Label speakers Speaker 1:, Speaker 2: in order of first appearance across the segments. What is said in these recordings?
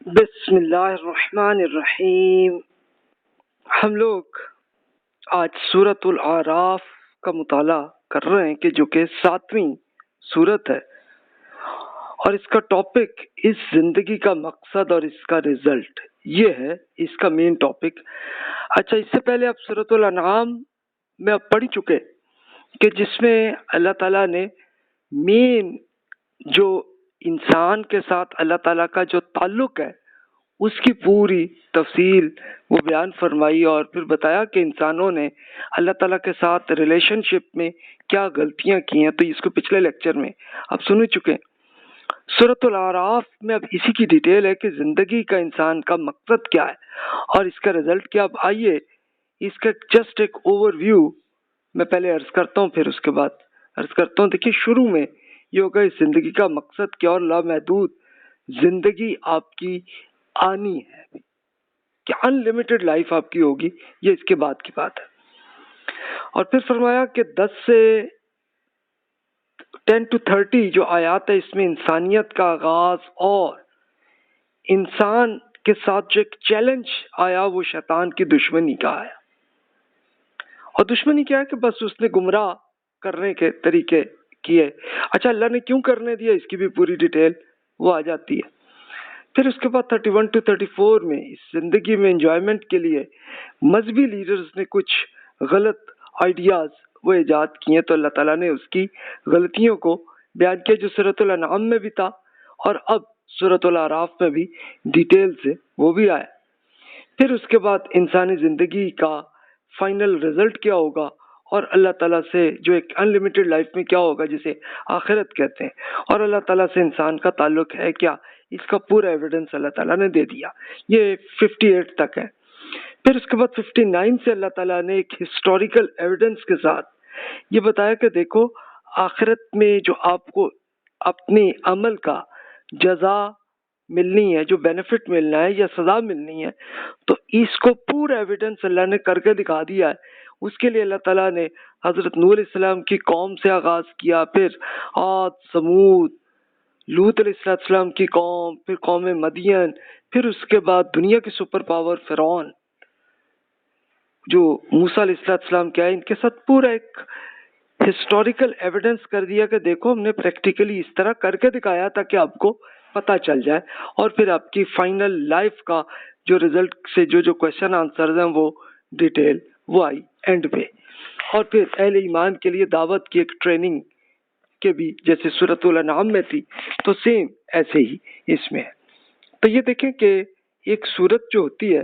Speaker 1: بسم اللہ الرحمن الرحیم. ہم لوگ آج سورۃ الاعراف کا مطالعہ کر رہے ہیں جو کہ 7ویں سورت ہے، اور اس کا ٹاپک اس زندگی کا مقصد اور اس کا رزلٹ، یہ ہے اس کا مین ٹاپک. اچھا، اس سے پہلے آپ سورۃ الانعام میں اب پڑھ چکے کہ جس میں اللہ تعالیٰ نے مین جو انسان کے ساتھ اللہ تعالیٰ کا جو تعلق ہے اس کی پوری تفصیل وہ بیان فرمائی، اور پھر بتایا کہ انسانوں نے اللہ تعالیٰ کے ساتھ ریلیشن شپ میں کیا غلطیاں کی ہیں. تو اس کو پچھلے لیکچر میں اب سن چکے. سورۃ الاعراف میں اب اسی کی ڈیٹیل ہے کہ زندگی کا انسان کا مقصد کیا ہے اور اس کا رزلٹ کیا. اب آئیے اس کا جسٹ ایک اوور ویو میں پہلے عرض کرتا ہوں، پھر اس کے بعد عرض کرتا ہوں. دیکھیے، شروع میں یہ ہوگا اس زندگی کا مقصد کیا، اور لامحدود زندگی آپ کی آنی ہے کہ ان لمیٹڈ لائف آپ کی ہوگی، یہ اس کے بعد کی بات ہے. اور پھر فرمایا کہ 10 سے 10 to 30 جو آیات ہے اس میں انسانیت کا آغاز اور انسان کے ساتھ جو ایک چیلنج آیا وہ شیطان کی دشمنی کا آیا. اور دشمنی کیا ہے کہ بس اس نے گمراہ کرنے کے طریقے کیے. اچھا، اللہ نے کیوں کرنے دیا اس کی بھی پوری ڈیٹیل وہ آ جاتی ہے. پھر اس کے بعد 31 to 34 میں اس زندگی میں انجوائمنٹ کے لیے مذہبی لیڈرز نے کچھ غلط آئیڈیاز وہ ایجاد کیے، تو اللہ تعالیٰ نے اس کی غلطیوں کو بیان کیا جو سورۃ الانعام میں بھی تھا اور اب سورۃ الاعراف میں بھی ڈیٹیل سے وہ بھی آیا. پھر اس کے بعد انسانی زندگی کا فائنل رزلٹ کیا ہوگا اور اللہ تعالیٰ سے جو ایک ان لمیٹڈ لائف میں کیا ہوگا جسے آخرت کہتے ہیں، اور اللہ تعالیٰ سے انسان کا تعلق ہے کیا، اس کا پورا ایویڈنس اللہ تعالیٰ نے دے دیا. یہ 58 تک ہے. پھر اس کے بعد 59 سے اللہ تعالیٰ نے ایک ہسٹوریکل ایویڈنس کے ساتھ یہ بتایا کہ دیکھو آخرت میں جو آپ کو اپنے عمل کا جزا ملنی ہے، جو بینیفٹ ملنا ہے یا سزا ملنی ہے، تو اس کو پورا ایویڈنس اللہ نے کر کے دکھا دیا ہے. اس کے لیے اللہ تعالیٰ نے حضرت نوح علیہ السلام کی قوم سے آغاز کیا، پھر عاد، سمود، لوط علیہ السلام کی قوم، پھر قوم مدین، پھر اس کے بعد دنیا کی سپر پاور فرعون جو موسیٰ علیہ السلام کیا ہے، ان کے ساتھ پورا ایک ہسٹوریکل ایویڈنس کر دیا کہ دیکھو ہم نے پریکٹیکلی اس طرح کر کے دکھایا تاکہ آپ کو پتہ چل جائے. اور پھر آپ کی فائنل لائف کا جو رزلٹ سے جو کویشچن آنسرز ہیں وہ ڈیٹیل وہ آئی اینڈ پہ. اور پھر اہل ایمان کے لیے دعوت کی ایک ٹریننگ کے بھی جیسے سورۃ الانعام میں تھی تو سیم ایسے ہی اس میں ہے. تو یہ دیکھیں کہ ایک سورت جو ہوتی ہے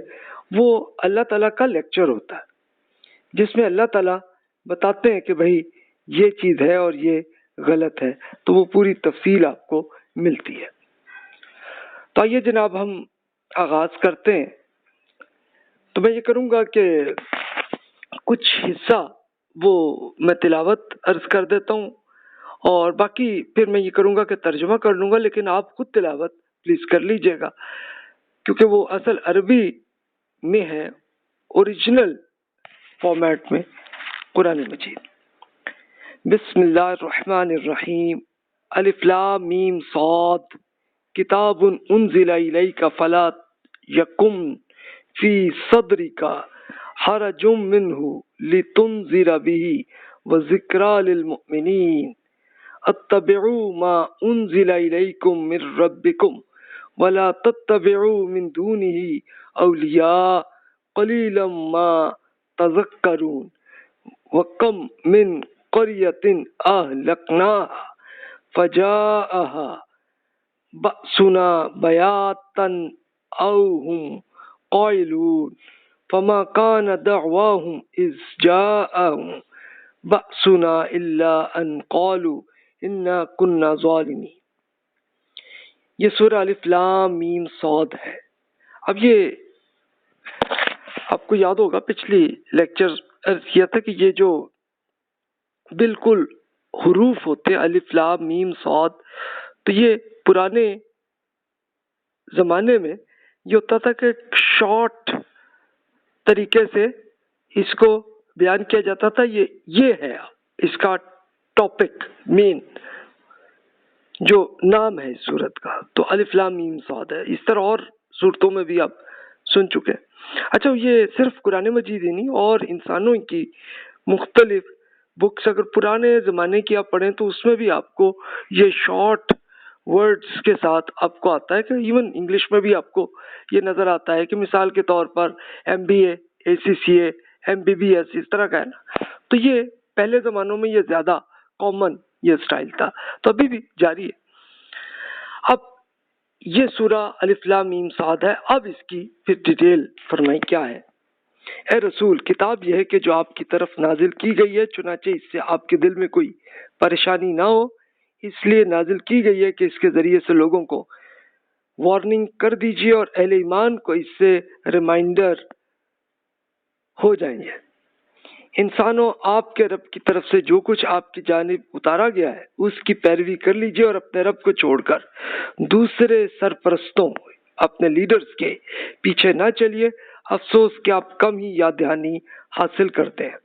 Speaker 1: وہ اللہ تعالیٰ کا لیکچر ہوتا ہے جس میں اللہ تعالیٰ بتاتے ہیں کہ بھائی یہ چیز ہے اور یہ غلط ہے، تو وہ پوری تفصیل آپ کو ملتی ہے. تو آئیے جناب ہم آغاز کرتے ہیں. تو میں یہ کروں گا کہ کچھ حصہ وہ میں تلاوت عرض کر دیتا ہوں اور باقی پھر میں یہ کروں گا کہ ترجمہ کر لوں گا، لیکن آپ خود تلاوت پلیز کر لیجئے گا کیونکہ وہ اصل عربی میں ہے، اوریجنل فارمیٹ میں قرآن مجید. بسم اللہ الرحمن الرحیم. الف لام میم صاد کتاب انزل الیک فلا یکن فی صدرک حرج منہ لتنذر به وذکری للمؤمنین اتبعوا ما انزل الیکم من ربکم ولا تتبعوا من دونه اولیاء قلیلا ما تذکرون وکم من قریۃ اہلکناها فجاءها بأسنا بیاتا او هم قائلون فما كان دعواهم اذ جاءهم بأسنا الا ان قالوا انا كنا ظالمین. یہ سورہ الف لام میم صاد ہے. اب یہ آپ کو یاد ہوگا پچھلی لیکچر عرض کیا تھا کہ یہ جو بالکل حروف ہوتے الف لام میم صاد، تو یہ پرانے زمانے میں یہ ہوتا تھا کہ شارٹ طریقے سے اس کو بیان کیا جاتا تھا. یہ ہے اس کا ٹاپک مین جو نام ہے اس سورت کا، تو الف لام میم صاد ہے. اس طرح اور صورتوں میں بھی آپ سن چکے ہیں۔ اچھا، یہ صرف قرآن مجید ہی نہیں، اور انسانوں کی مختلف بکس اگر پرانے زمانے کی آپ پڑھیں تو اس میں بھی آپ کو یہ شارٹ ورڈز کے ساتھ آپ کو آتا ہے کہ ایون انگلش میں بھی آپ کو یہ نظر آتا ہے کہ مثال کے طور پر MBA ACCA MBBS اس طرح کا ہے نا، تو یہ پہلے زمانوں میں یہ زیادہ کامن یہ اسٹائل تھا، تو ابھی بھی جاری ہے۔ اب یہ سورہ الف لام میم صاد ہے، اب اس کی پھر ڈیٹیل فرمائی کیا ہے۔ اے رسول، کتاب یہ ہے کہ جو آپ کی طرف نازل کی گئی ہے، چنانچہ اس سے آپ کے دل میں کوئی پریشانی نہ ہو، اس لیے نازل کی گئی ہے کہ اس کے ذریعے سے لوگوں کو وارننگ کر دیجیے اور اہل ایمان کو اس سے ریمائنڈر ہو جائیں گے۔ انسانوں، آپ کے رب کی طرف سے جو کچھ آپ کی جانب اتارا گیا ہے اس کی پیروی کر لیجیے اور اپنے رب کو چھوڑ کر دوسرے سرپرستوں اپنے لیڈرز کے پیچھے نہ چلیے، افسوس کہ آپ کم ہی یاد دہانی حاصل کرتے ہیں۔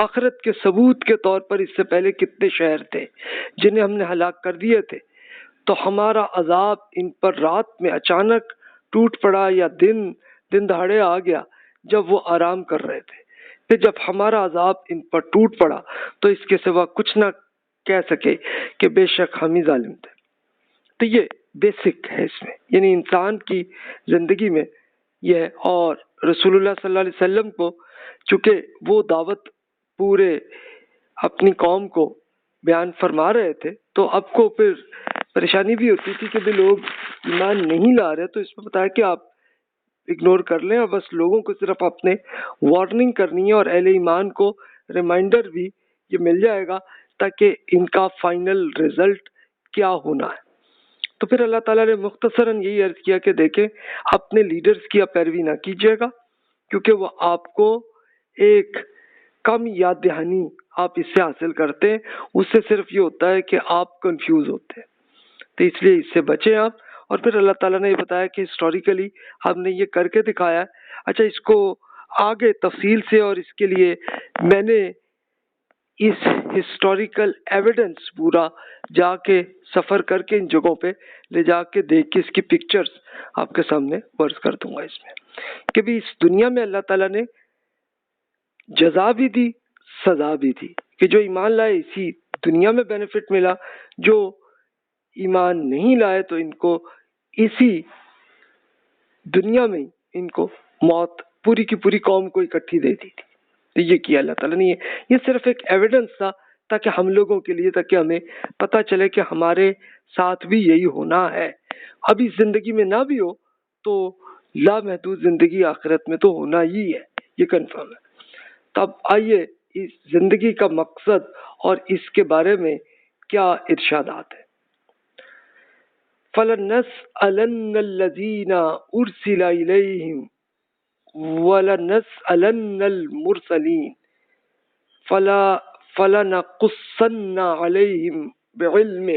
Speaker 1: آخرت کے ثبوت کے طور پر اس سے پہلے کتنے شہر تھے جنہیں ہم نے ہلاک کر دیے تھے، تو ہمارا عذاب ان پر رات میں اچانک ٹوٹ پڑا یا دن دہاڑے آ گیا جب وہ آرام کر رہے تھے، پھر جب ہمارا عذاب ان پر ٹوٹ پڑا تو اس کے سوا کچھ نہ کہہ سکے کہ بے شک ہم ہی ظالم تھے۔ تو یہ بیسک ہے اس میں، یعنی انسان کی زندگی میں یہ ہے۔ اور رسول اللہ صلی اللہ علیہ وسلم کو چونکہ وہ دعوت پورے اپنی قوم کو بیان فرما رہے تھے، تو اب کو پھر پریشانی بھی ہوتی تھی کہ بھی لوگ ایمان نہیں لا رہے، تو اس میں بتایا کہ آپ اگنور کر لیں اور بس لوگوں کو صرف اپنے وارننگ کرنی ہے، اور اہل ایمان کو ریمائنڈر بھی یہ مل جائے گا تاکہ ان کا فائنل رزلٹ کیا ہونا ہے۔ تو پھر اللہ تعالیٰ نے مختصراً یہی عرض کیا کہ دیکھیں، اپنے لیڈرز کی آپ پیروی نہ کیجیے گا، کیونکہ وہ آپ کو ایک کم یاد دہانی آپ اس سے حاصل کرتے ہیں، اس سے صرف یہ ہوتا ہے کہ آپ کنفیوز ہوتے ہیں، تو اس لیے اس سے بچیں آپ۔ اور پھر اللہ تعالیٰ نے یہ بتایا کہ ہسٹوریکلی ہم نے یہ کر کے دکھایا ہے۔ اچھا، اس کو آگے تفصیل سے، اور اس کے لیے میں نے اس ہسٹوریکل ایویڈنس پورا جا کے سفر کر کے ان جگہوں پہ لے جا کے دیکھ کے اس کی پکچرز آپ کے سامنے ورز کر دوں گا اس میں، کہ بھی اس دنیا میں اللہ تعالیٰ نے جزا بھی دی، سزا بھی دی، کہ جو ایمان لائے اسی دنیا میں بینیفٹ ملا، جو ایمان نہیں لائے تو ان کو اسی دنیا میں ان کو موت پوری کی پوری قوم کو اکٹھی دے دی تھی۔ تو یہ کیا اللہ تعالیٰ نے، یہ صرف ایک ایویڈنس تھا تاکہ ہم لوگوں کے لیے، تاکہ ہمیں پتہ چلے کہ ہمارے ساتھ بھی یہی ہونا ہے۔ ابھی زندگی میں نہ بھی ہو تو لامحدود زندگی آخرت میں تو ہونا ہی ہے، یہ کنفرم ہے۔ تب آئیے اس زندگی کا مقصد اور اس کے بارے میں کیا ارشادات ہے۔ فَلَنَسْأَلَنَّ الَّذِينَ أُرْسِلَ إِلَيْهِمْ وَلَنَسْأَلَنَّ الْمُرْسَلِينَ فَلَنَقُصَّنَّ عَلَيْهِمْ بِعِلْمٍ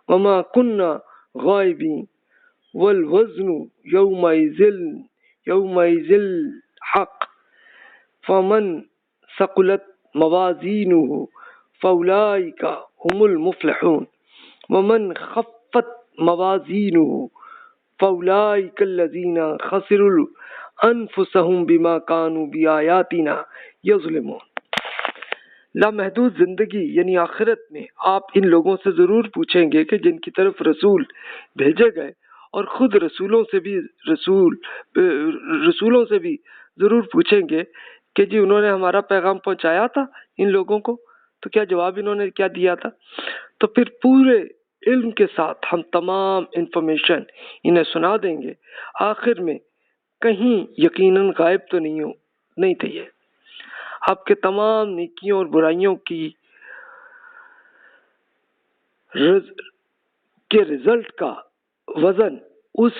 Speaker 1: وَمَا كُنَّا غَائِبِينَ وَالْوَزْنُ يَوْمَئِذٍ الْحَقُّ فَمَنْ ثَقُلَتْ مَوَازِينُهُ فَأُولَئِكَ هُمُ الْمُفْلِحُونَ وَمَنْ خَفَّتْ موازینہ فَأُولَئِكَ الَّذِينَ خَسِرُوا أَنفُسَهُمْ بِمَا كَانُوا بِآيَاتِنَا يَظْلِمُونَ۔ لامحدود زندگی یعنی آخرت میں آپ ان لوگوں سے ضرور پوچھیں گے کہ جن کی طرف رسول بھیجے گئے، اور خود رسولوں سے بھی ضرور پوچھیں گے کہ جی انہوں نے ہمارا پیغام پہنچایا تھا ان لوگوں کو، تو کیا جواب انہوں نے کیا دیا تھا؟ تو پھر پورے علم کے ساتھ ہم تمام انفارمیشن انہیں سنا دیں گے۔ آخر میں کہیں یقیناً غائب تو نہیں تھے، یہ آپ کے تمام نیکیوں اور برائیوں کی کے رزلٹ کا وزن اس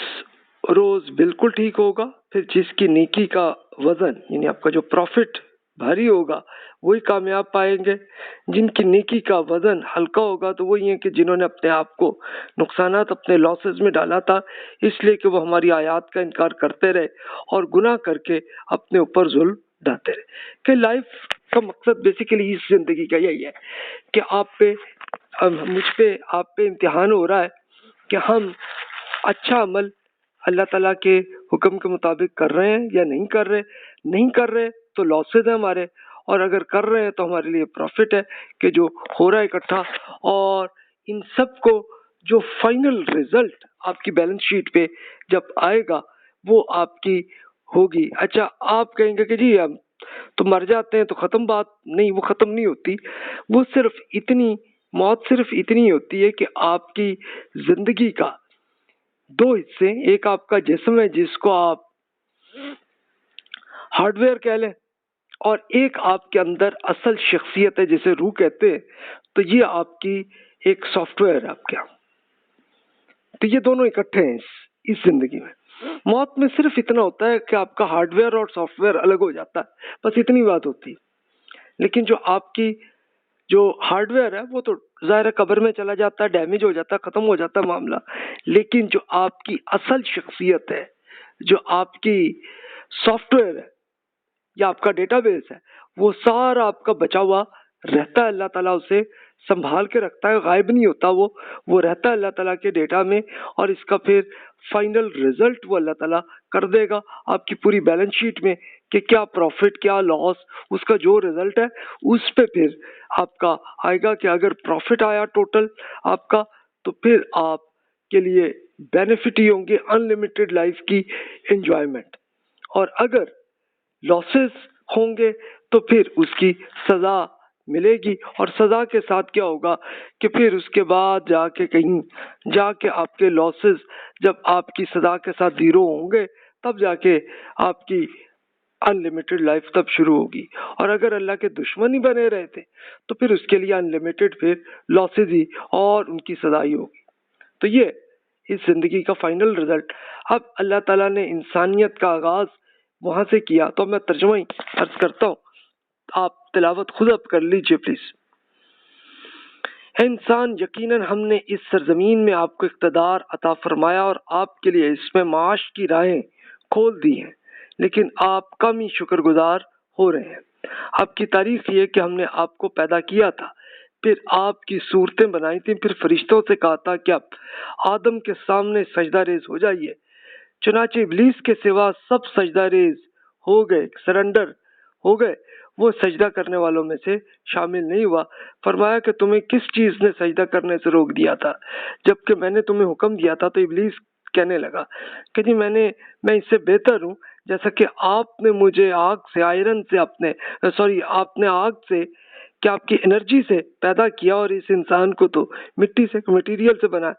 Speaker 1: روز بالکل ٹھیک ہوگا۔ پھر جس کی نیکی کا وزن یعنی آپ کا جو پروفٹ بھاری ہوگا وہی کامیاب پائیں گے، جن کی نیکی کا وزن ہلکا ہوگا تو وہی ہیں کہ جنہوں نے اپنے آپ کو نقصانات اپنے لاسز میں ڈالا تھا، اس لیے کہ وہ ہماری آیات کا انکار کرتے رہے اور گناہ کر کے اپنے اوپر ظلم ڈالتے رہے۔ کہ لائف کا مقصد بیسیکلی اس زندگی کا یہی ہے کہ آپ پہ امتحان ہو رہا ہے کہ ہم اچھا عمل اللہ تعالیٰ کے حکم کے مطابق کر رہے ہیں یا نہیں کر رہے. نہیں کر رہے تو لاسز ہیں ہمارے، اور اگر کر رہے ہیں تو ہمارے لیے پروفٹ ہے کہ جو ہو رہا ہے اکٹھا. اور ان سب کو جو فائنل رزلٹ آپ کی بیلنس شیٹ پہ جب آئے گا وہ آپ کی ہوگی. اچھا آپ کہیں گے کہ جی ہم تو مر جاتے ہیں تو ختم بات. نہیں، وہ ختم نہیں ہوتی. وہ صرف اتنی موت صرف اتنی ہوتی ہے کہ آپ کی زندگی کا دو حصے، ایک آپ کا جسم ہے جس کو آپ ہارڈ ویئر کہہ لیں، اور ایک آپ کے اندر اصل شخصیت ہے جسے روح کہتے ہیں. تو یہ آپ کی ایک سافٹ ویئر ہے آپ کے. تو یہ دونوں اکٹھے ہیں اس زندگی میں. موت میں صرف اتنا ہوتا ہے کہ آپ کا ہارڈ ویئر اور سافٹ ویئر الگ ہو جاتا ہے، بس اتنی بات ہوتی ہے. لیکن جو آپ کی جو ہارڈ ویئر ہے وہ تو ظاہر قبر میں چلا جاتا ہے، ڈیمیج ہو جاتا ہے، ختم ہو جاتا ہے معاملہ. لیکن جو آپ کی اصل شخصیت ہے، جو آپ کی سافٹ ویئر ہے یا آپ کا ڈیٹا بیس ہے، وہ سارا آپ کا بچا ہوا رہتا ہے. اللہ تعالیٰ اسے سنبھال کے رکھتا ہے، غائب نہیں ہوتا. وہ رہتا ہے اللہ تعالیٰ کے ڈیٹا میں، اور اس کا پھر فائنل رزلٹ وہ اللہ تعالیٰ کر دے گا آپ کی پوری بیلنس شیٹ میں کہ کیا پروفٹ کیا لاس. اس کا جو رزلٹ ہے اس پہ پھر آپ کا آئے گا کہ اگر پروفٹ آیا ٹوٹل آپ کا تو پھر آپ کے لیے بینیفٹ ہی ہوں گے ان لمیٹڈ لائف کی انجوائمنٹ. اور اگر لاسز ہوں گے تو پھر اس کی سزا ملے گی. اور سزا کے ساتھ کیا ہوگا کہ پھر اس کے بعد جا کے کہیں جا کے آپ کے لاسز جب آپ کی سزا کے ساتھ زیرو ہوں گے تب جا کے آپ کی ان لمیٹڈ لائف تب شروع ہوگی. اور اگر اللہ کے دشمن ہی بنے رہے تھے تو پھر اس کے لیے ان لمیٹڈ پھر لاسز ہی اور ان کی سزا ہی ہوگی. تو یہ اس زندگی کا فائنل رزلٹ. اب اللہ تعالیٰ نے انسانیت کا آغاز وہاں سے کیا. تو میں ترجمہ ہی عرض کرتا ہوں، آپ تلاوت خود اب کر لیجئے پلیز. اے انسان، یقیناً ہم نے اس سرزمین میں آپ کو اقتدار عطا فرمایا اور آپ کے لیے اس میں معاش کی راہیں کھول دی ہیں، لیکن آپ کم ہی شکر گزار ہو رہے ہیں. آپ کی تعریف یہ کہ ہم نے آپ کو پیدا کیا تھا، پھر آپ کی صورتیں بنائی تھیں، پھر فرشتوں سے کہا تھا کہ اب آدم کے سامنے سجدہ ریز ہو جائیے. چنانچہ ابلیس کے سوا سب سجدہ ریز ہو گئے، سرنڈر ہو گئے. وہ سجدہ کرنے والوں میں سے شامل نہیں ہوا. فرمایا کہ تمہیں کس چیز نے سجدہ کرنے سے روک دیا تھا جبکہ میں نے تمہیں حکم دیا تھا؟ تو ابلیس کہنے لگا کہ جی میں اس سے بہتر ہوں، جیسا کہ آپ نے مجھے آگ سے آپ نے آگ سے کہ آپ کی انرجی سے پیدا کیا اور اس انسان کو تو مٹی سے مٹیریل سے بنا.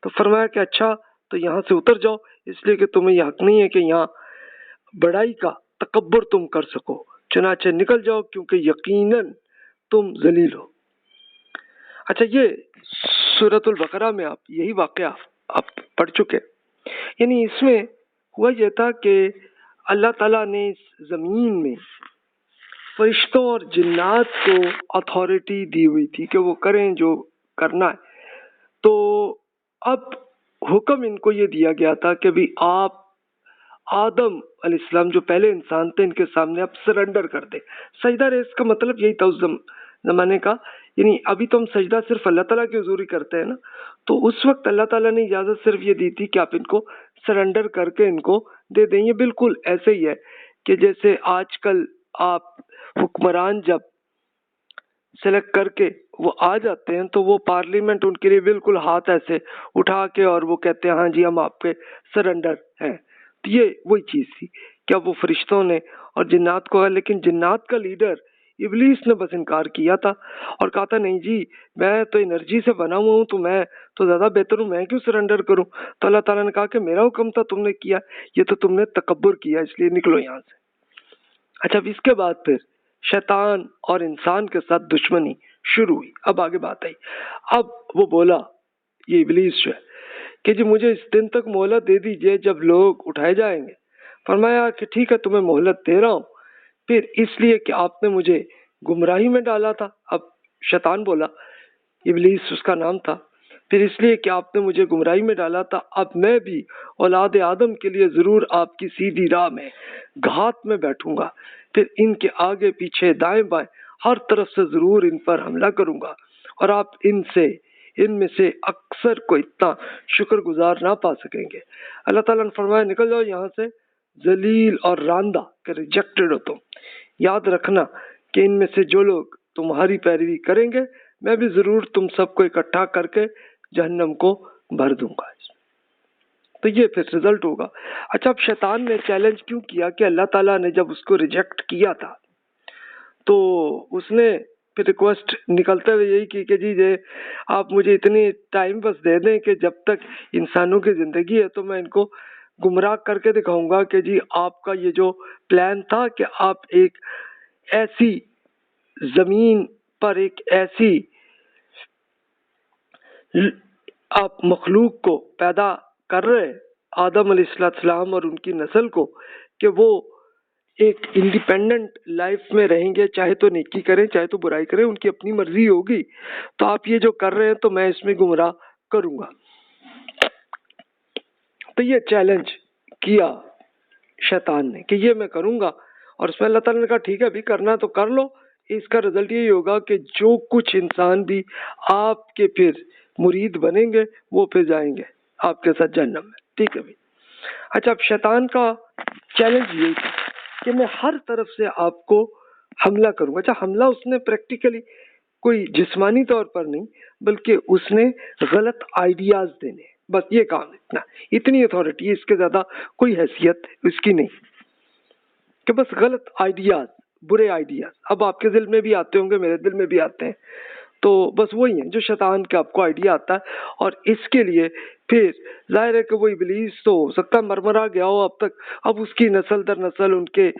Speaker 1: تو فرمایا کہ اچھا تو یہاں سے اتر جاؤ، اس لیے کہ تمہیں یہ حق نہیں ہے کہ یہاں بڑائی کا تکبر تم کر سکو. چنانچہ نکل جاؤ کیونکہ یقیناً تم ذلیل ہو. اچھا، یہ سورۃ البقرہ میں آپ یہی واقعہ آپ پڑھ چکے. یعنی اس میں ہوا یہ تھا کہ اللہ تعالیٰ نے اس زمین میں فرشتوں اور جنات کو اتھارٹی دی ہوئی تھی کہ وہ کریں جو کرنا ہے. تو اب حکم ان کو یہ دیا گیا تھا کہ بھی آپ آدم علیہ السلام جو پہلے انسان تھے ان کے سامنے آپ سرنڈر کر دیں. سجدہ ریز کا مطلب یہی تھا اس زمانے کا. یعنی ابھی تو ہم سجدہ صرف اللہ تعالیٰ کے حضور ہی کرتے ہیں نا، تو اس وقت اللہ تعالیٰ نے اجازت صرف یہ دی تھی کہ آپ ان کو سرنڈر کر کے ان کو دے دیں. یہ بالکل ایسے ہی ہے کہ جیسے آج کل آپ حکمران جب سلیکٹ کر کے وہ آ جاتے ہیں تو وہ پارلیمنٹ ان کے لیے بالکل ہاتھ ایسے اٹھا کے اور وہ کہتے ہیں ہاں جی ہم آپ کے سرنڈر ہیں. تو یہ وہی چیز تھی کہ اب وہ فرشتوں نے اور جنات کو، لیکن جنات کا لیڈر ابلیس نے بس انکار کیا تھا اور کہا تھا نہیں جی میں تو انرجی سے بنا ہوا ہوں، تو میں تو زیادہ بہتر ہوں، میں کیوں سرنڈر کروں. تو اللہ تعالیٰ نے کہا کہ میرا حکم تھا تم نے کیا، یہ تو تم نے تکبر کیا، اس لیے نکلو یہاں سے. اچھا، اب اس کے بعد پھر شیطان اور انسان کے ساتھ دشمنی شروع ہوئی. اب آگے بات آئی. اب وہ بولا یہ ابلیس جو ہے کہ جی مجھے اس دن تک مہلت دے دیجئے جب لوگ اٹھائے جائیں گے. فرمایا کہ ٹھیک ہے تمہیں مہلت دے رہا ہوں، پھر اس لیے کہ آپ نے مجھے گمراہی میں ڈالا تھا. اب شیطان بولا، ابلیس اس کا نام تھا، پھر اس لیے کہ آپ نے مجھے گمراہی میں ڈالا تھا اب میں بھی اولاد آدم کے لیے ضرور آپ کی سیدھی راہ میں گھات میں بیٹھوں گا، پھر ان کے آگے پیچھے دائیں بائیں ہر طرف سے ضرور ان پر حملہ کروں گا اور آپ ان سے ان میں سے اکثر کو اتنا شکر گزار نہ پا سکیں گے۔ اللہ تعالیٰ نے فرمایا نکل جاؤ یہاں سے ذلیل اور راندہ کہ ریجیکٹڈ ہو تم۔ یاد رکھنا کہ ان میں سے جو لوگ تمہاری پیروی کریں گے میں بھی ضرور تم سب کو اکٹھا کر کے جہنم کو بھر دوں گا۔ تو یہ پھر رزلٹ ہوگا۔ اچھا، اب شیطان نے چیلنج کیوں کیا کہ اللہ تعالیٰ نے جب اس کو ریجیکٹ کیا تھا تو اس نے پھر ریکویسٹ نکلتے ہوئے یہی کی کہ جی آپ مجھے اتنی ٹائم بس دے دیں کہ جب تک انسانوں کی زندگی ہے تو میں ان کو گمراہ کر کے دکھاؤں گا کہ جی آپ کا یہ جو پلان تھا کہ آپ ایک ایسی زمین پر ایک ایسی آپ مخلوق کو پیدا کر رہے آدم علیہ السلام اور ان کی نسل کو کہ وہ ایک انڈیپینڈنٹ لائف میں رہیں گے، چاہے تو نیکی کریں چاہے تو برائی کریں، ان کی اپنی مرضی ہوگی، تو آپ یہ جو کر رہے ہیں تو میں اس میں گمراہ کروں گا۔ تو یہ چیلنج کیا شیطان نے کہ یہ میں کروں گا، اور اس میں اللہ تعالیٰ نے کہا ٹھیک ہے ابھی کرنا تو کر لو، اس کا رزلٹ یہی ہوگا کہ جو کچھ انسان بھی آپ کے پھر مرید بنیں گے وہ پھر جائیں گے آپ کے ساتھ جہنم میں۔ ٹھیک ہے بھی۔ اچھا، اب شیطان کا چیلنج یہ تھا کہ میں ہر طرف سے آپ کو حملہ کروں گا۔ اچھا، حملہ اس نے پریکٹیکلی کوئی جسمانی طور پر نہیں بلکہ اس نے غلط آئیڈیاز دینے، بس یہ کام اتنی اتھارٹی، اس کے زیادہ کوئی حیثیت اس کی نہیں کہ بس غلط آئیڈیاز، برے آئیڈیاز اب آپ کے دل میں بھی آتے ہوں گے میرے دل میں بھی آتے ہیں، تو بس وہی ہیں جو شیطان کا آپ کو آئیڈیا آتا ہے، اور اس کے لیے پھر ظاہر ہے کہ وہ ابلیس تو ہو سکتا ہے مرمرا گیا ہو اب تک، اب اس کی نسل در نسل ان کے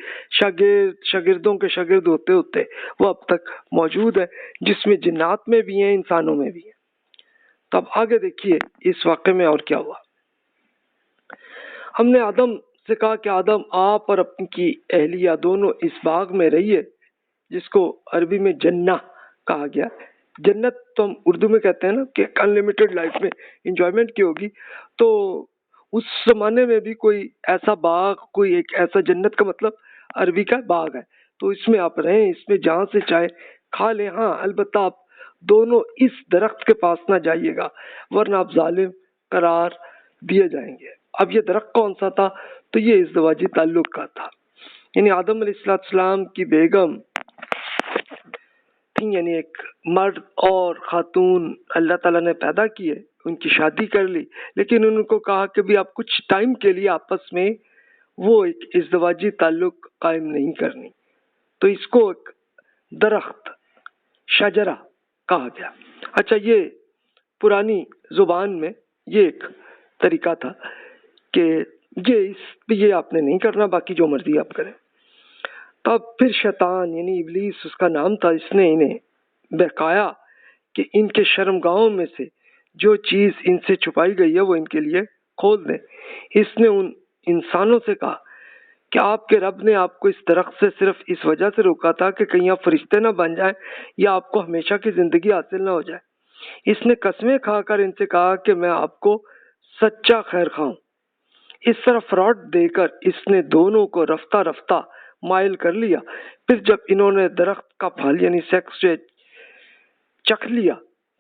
Speaker 1: شاگردوں کے شاگرد ہوتے ہوتے وہ اب تک موجود ہے، جس میں جنات میں بھی ہیں انسانوں میں بھی ہیں۔ تو اب آگے دیکھیے اس واقعے میں اور کیا ہوا۔ ہم نے آدم سے کہا کہ آدم آپ اور اپنی کی اہلیہ دونوں اس باغ میں رہیے جس کو عربی میں جنہ کہا گیا۔ جنت تو ہم اردو میں کہتے ہیں نا کہ انلمیٹڈ لائف میں انجوائمنٹ کی ہوگی، تو اس زمانے میں بھی کوئی ایسا باغ، کوئی ایک ایسا جنت کا مطلب عربی کا باغ ہے، تو اس میں آپ رہیں، اس میں جہاں سے چاہے کھا لیں، ہاں البتہ آپ دونوں اس درخت کے پاس نہ جائیے گا ورنہ آپ ظالم قرار دیے جائیں گے۔ اب یہ درخت کون سا تھا؟ تو یہ ازدواجی تعلق کا تھا، یعنی آدم علیہ السلام کی بیگم تھی، یعنی ایک مرد اور خاتون اللہ تعالیٰ نے پیدا کیے، ان کی شادی کر لی، لیکن ان کو کہا کہ بھی آپ کچھ ٹائم کے لیے آپس میں وہ ایک ازدواجی تعلق قائم نہیں کرنی، تو اس کو ایک درخت شجرہ کہا گیا۔ اچھا، یہ پرانی زبان میں یہ ایک طریقہ تھا کہ یہ آپ نے نہیں کرنا، باقی جو مرضی آپ کریں۔ تو اب پھر شیطان یعنی ابلیس اس کا نام تھا، اس نے انہیں بہکایا کہ ان کے شرمگاہوں میں سے جو چیز ان سے چھپائی گئی ہے وہ ان کے لیے کھول دیں۔ اس نے ان انسانوں سے کہا کہ آپ کے رب نے آپ کو اس درخت سے صرف اس وجہ سے روکا تھا کہ کہیں آپ فرشتے نہ بن جائیں یا آپ کو ہمیشہ کی زندگی حاصل نہ ہو جائے۔ اس نے قسمیں کھا کر ان سے کہا کہ میں آپ کو سچا خیر خواہ ہوں۔ اس طرح فراڈ دے کر اس نے دونوں کو رفتہ رفتہ مائل کر لیا۔ پھر جب انہوں نے درخت کا پھل یعنی سیکس چکھ لیا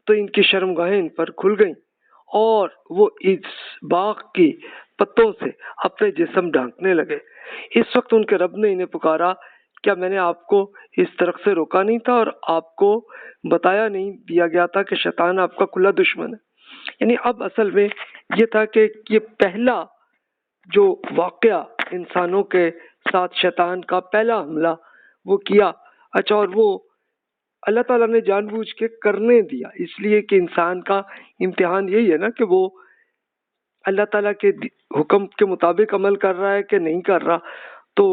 Speaker 1: تو ان کی شرمگاہیں ان پر کھل گئیں اور وہ اس باغ کی پتوں سے اپنے جسم ڈھانکنے لگے۔ اس وقت ان کے رب نے انہیں پکارا، کیا میں نے آپ کو اس درخت سے روکا نہیں تھا اور آپ کو بتایا نہیں دیا گیا تھا کہ شیطان آپ کا کھلا دشمن ہے؟ یعنی اب اصل میں یہ تھا کہ یہ پہلا جو واقعہ انسانوں کے ساتھ شیطان کا پہلا حملہ وہ کیا۔ اچھا، اور وہ اللہ تعالیٰ نے جان بوجھ کے کرنے دیا، اس لیے کہ انسان کا امتحان یہی ہے نا کہ وہ اللہ تعالیٰ کے حکم کے مطابق عمل کر رہا ہے کہ نہیں کر رہا۔ تو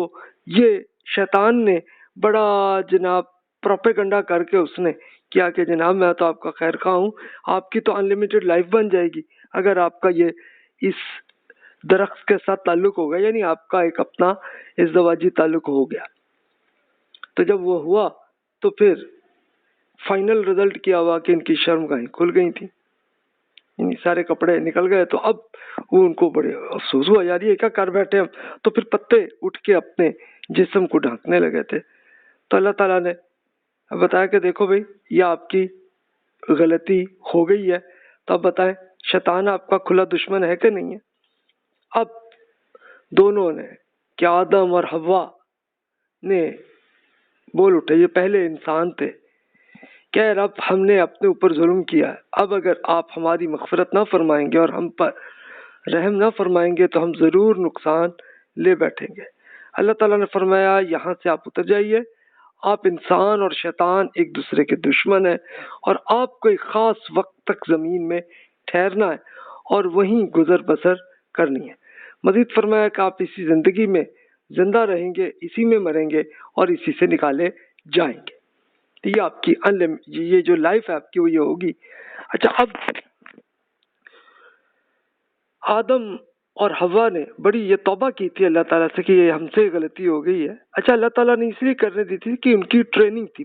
Speaker 1: یہ شیطان نے بڑا جناب پروپیگنڈا کر کے اس نے کیا کہ جناب میں تو آپ کا خیر خواہ ہوں، آپ کی تو انلمیٹڈ لائف بن جائے گی اگر آپ کا یہ اس درخت کے ساتھ تعلق ہوگا، یعنی آپ کا ایک اپنا ازدواجی تعلق ہو گیا۔ تو جب وہ ہوا تو پھر فائنل رزلٹ کیا ہوا کہ ان کی شرمگاہیں کھل گئی تھیں، یعنی سارے کپڑے نکل گئے۔ تو اب وہ ان کو بڑے افسوس ہوا، یار یہ کیا کر بیٹھے ہم، تو پھر پتے اٹھ کے اپنے جسم کو ڈھانکنے لگے تھے۔ تو اللہ تعالیٰ نے بتایا کہ دیکھو بھائی یہ آپ کی غلطی ہو گئی ہے تو اب بتائیں شیطان آپ کا کھلا دشمن ہے کہ نہیں ہے؟ اب دونوں نے کہ آدم اور حوا نے بول اٹھے، یہ پہلے انسان تھے، کہ رب ہم نے اپنے اوپر ظلم کیا ہے، اب اگر آپ ہماری مغفرت نہ فرمائیں گے اور ہم پر رحم نہ فرمائیں گے تو ہم ضرور نقصان لے بیٹھیں گے۔ اللہ تعالیٰ نے فرمایا یہاں سے آپ اتر جائیے، آپ انسان اور شیطان ایک دوسرے کے دشمن ہیں، اور آپ کو ایک خاص وقت تک زمین میں ٹھہرنا ہے اور وہیں گزر بسر کرنی ہے۔ مزید فرمایا کہ آپ اسی زندگی میں زندہ رہیں گے، اسی میں مریں گے اور اسی سے نکالے جائیں گے۔ یہ آپ کی یہ جو لائف ہے آپ کی وہ یہ ہوگی۔ اچھا، اب آدم اور حوا نے بڑی یہ توبہ کی تھی اللہ تعالیٰ سے کہ یہ ہم سے غلطی ہو گئی ہے۔ اچھا، اللہ تعالیٰ نے اس لیے کرنے دی تھی کہ ان کی ٹریننگ تھی،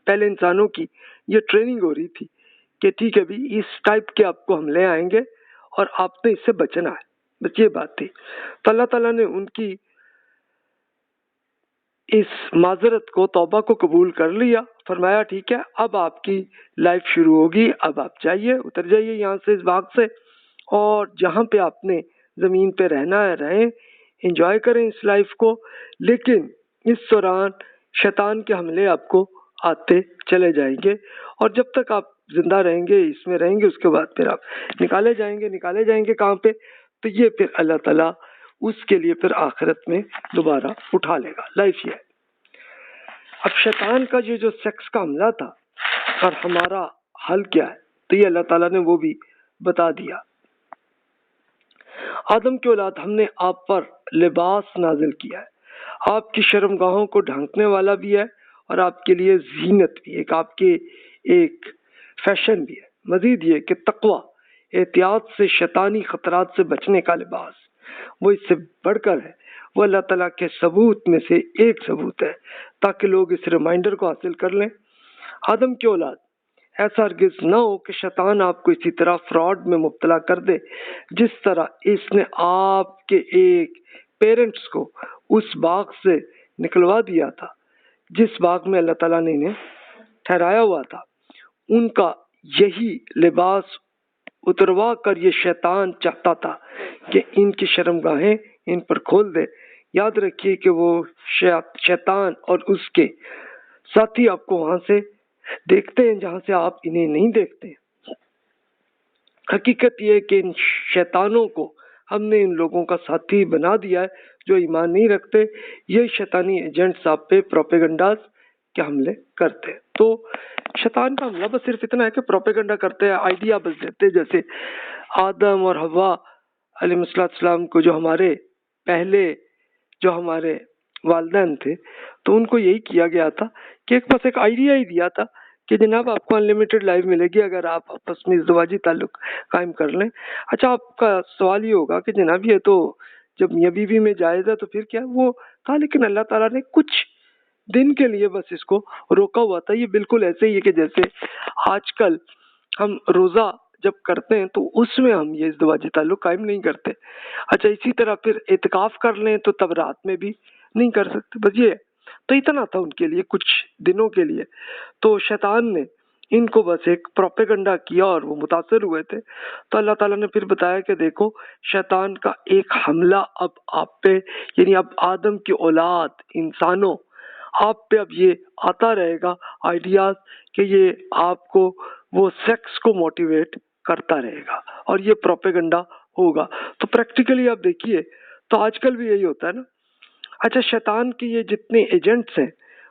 Speaker 1: پہلے انسانوں کی یہ ٹریننگ ہو رہی تھی کہ ٹھیک ہے بھی اس ٹائپ کے آپ کو ہم لے آئیں گے اور آپ نے اس سے بچنا ہے، بس یہ بات تھی۔ تو اللہ تعالیٰ نے ان کی اس معذرت کو، توبہ کو قبول کر لیا، فرمایا ٹھیک ہے اب آپ کی لائف شروع ہوگی، اب آپ جائیے، اتر جائیے یہاں سے، اس باغ سے، اور جہاں پہ آپ نے زمین پہ رہنا ہے رہیں، انجوائے کریں اس لائف کو، لیکن اس دوران شیطان کے حملے آپ کو آتے چلے جائیں گے، اور جب تک آپ زندہ رہیں گے اس میں رہیں گے، اس کے بعد پھر آپ نکالے جائیں گے کہاں پہ؟ تو یہ پھر اللہ تعالیٰ اس کے لیے پھر آخرت میں دوبارہ اٹھا لے گا، لائف یہ ہے۔ اب شیطان کا یہ جو سیکس کا حملہ تھا اور ہمارا حل کیا ہے، تو یہ اللہ تعالیٰ نے وہ بھی بتا دیا۔ آدم کی اولاد، ہم نے آپ پر لباس نازل کیا ہے، آپ کی شرمگاہوں کو ڈھانکنے والا بھی ہے اور آپ کے لیے زینت بھی، آپ کے ایک فیشن بھی ہے۔ مزید یہ کہ تقوی، احتیاط سے شیطانی خطرات سے بچنے کا لباس، وہ اس سے بڑھ کر ہے، وہ اللہ تعالیٰ کے ثبوت میں سے ایک ثبوت ہے تاکہ لوگ اس ریمائنڈر کو حاصل کر لیں۔ آدم کی اولاد، ایسا ہرگز نہ ہو کہ شیطان آپ کو اسی طرح فراڈ میں مبتلا کر دے جس طرح اس نے آپ کے ایک پیرنٹس کو اس باغ سے نکلوا دیا تھا جس باغ میں اللہ تعالیٰ نے انہیں ٹھہرایا ہوا تھا۔ ان کا یہی لباس اتروا کر یہ شیطان چاہتا تھا کہ ان کی شرمگاہیں ان پر کھول دے۔ یاد رکھیے کہ وہ شیطان اور اس کے ساتھی آپ کو وہاں سے دیکھتے ہیں جہاں سے آپ انہیں نہیں دیکھتے۔ حقیقت یہ ہے کہ ان شیطانوں کو ہم نے ان لوگوں کا ساتھی بنا دیا ہے جو ایمان نہیں رکھتے۔ یہ شیطانی ایجنٹس آپ پہ پروپیگنڈاز کے حملے کرتے ہیں۔ تو شیطان کا حملہ بس صرف اتنا ہے کہ پروپیگنڈا کرتے ہیں، آئیڈیا بس دیتے، جیسے آدم اور حوا علیہ السلام کو جو ہمارے پہلے جو ہمارے والدین تھے تو ان کو یہی کیا گیا تھا کہ ایک بس ایک آئیڈیا ہی دیا تھا کہ جناب آپ کو انلمیٹڈ لائف ملے گی اگر آپ آپس میں ازدواجی تعلق قائم کر لیں۔ اچھا، آپ کا سوال یہ ہوگا کہ جناب یہ تو جب میاں بیوی میں جائز ہے تو پھر کیا؟ وہ تھا، لیکن اللہ تعالیٰ نے کچھ دن کے لیے بس اس کو روکا ہوا تھا۔ یہ بالکل ایسے ہی ہے کہ جیسے آج کل ہم روزہ جب کرتے ہیں تو اس میں ہم یہ ازدواجی تعلق قائم نہیں کرتے۔ اچھا، اسی طرح پھر اعتکاف کر لیں تو تب رات میں بھی نہیں کر سکتے، بس یہ ہے۔ تو اتنا تھا ان کے لیے کچھ دنوں کے لیے۔ تو شیطان نے ان کو بس ایک پروپیگنڈا کیا اور وہ متاثر ہوئے تھے۔ تو اللہ تعالیٰ نے پھر بتایا کہ دیکھو شیطان کا ایک حملہ اب آپ پہ، یعنی اب آدم کی اولاد انسانوں، آپ پہ اب یہ آتا رہے گا آئیڈیاز کہ یہ آپ کو وہ سیکس کو موٹیویٹ کرتا رہے گا اور یہ پروپیگنڈا ہوگا۔ تو پریکٹیکلی آپ دیکھیے تو آج کل بھی یہی ہوتا ہے نا۔ اچھا، شیطان کے یہ جتنے ایجنٹس ہیں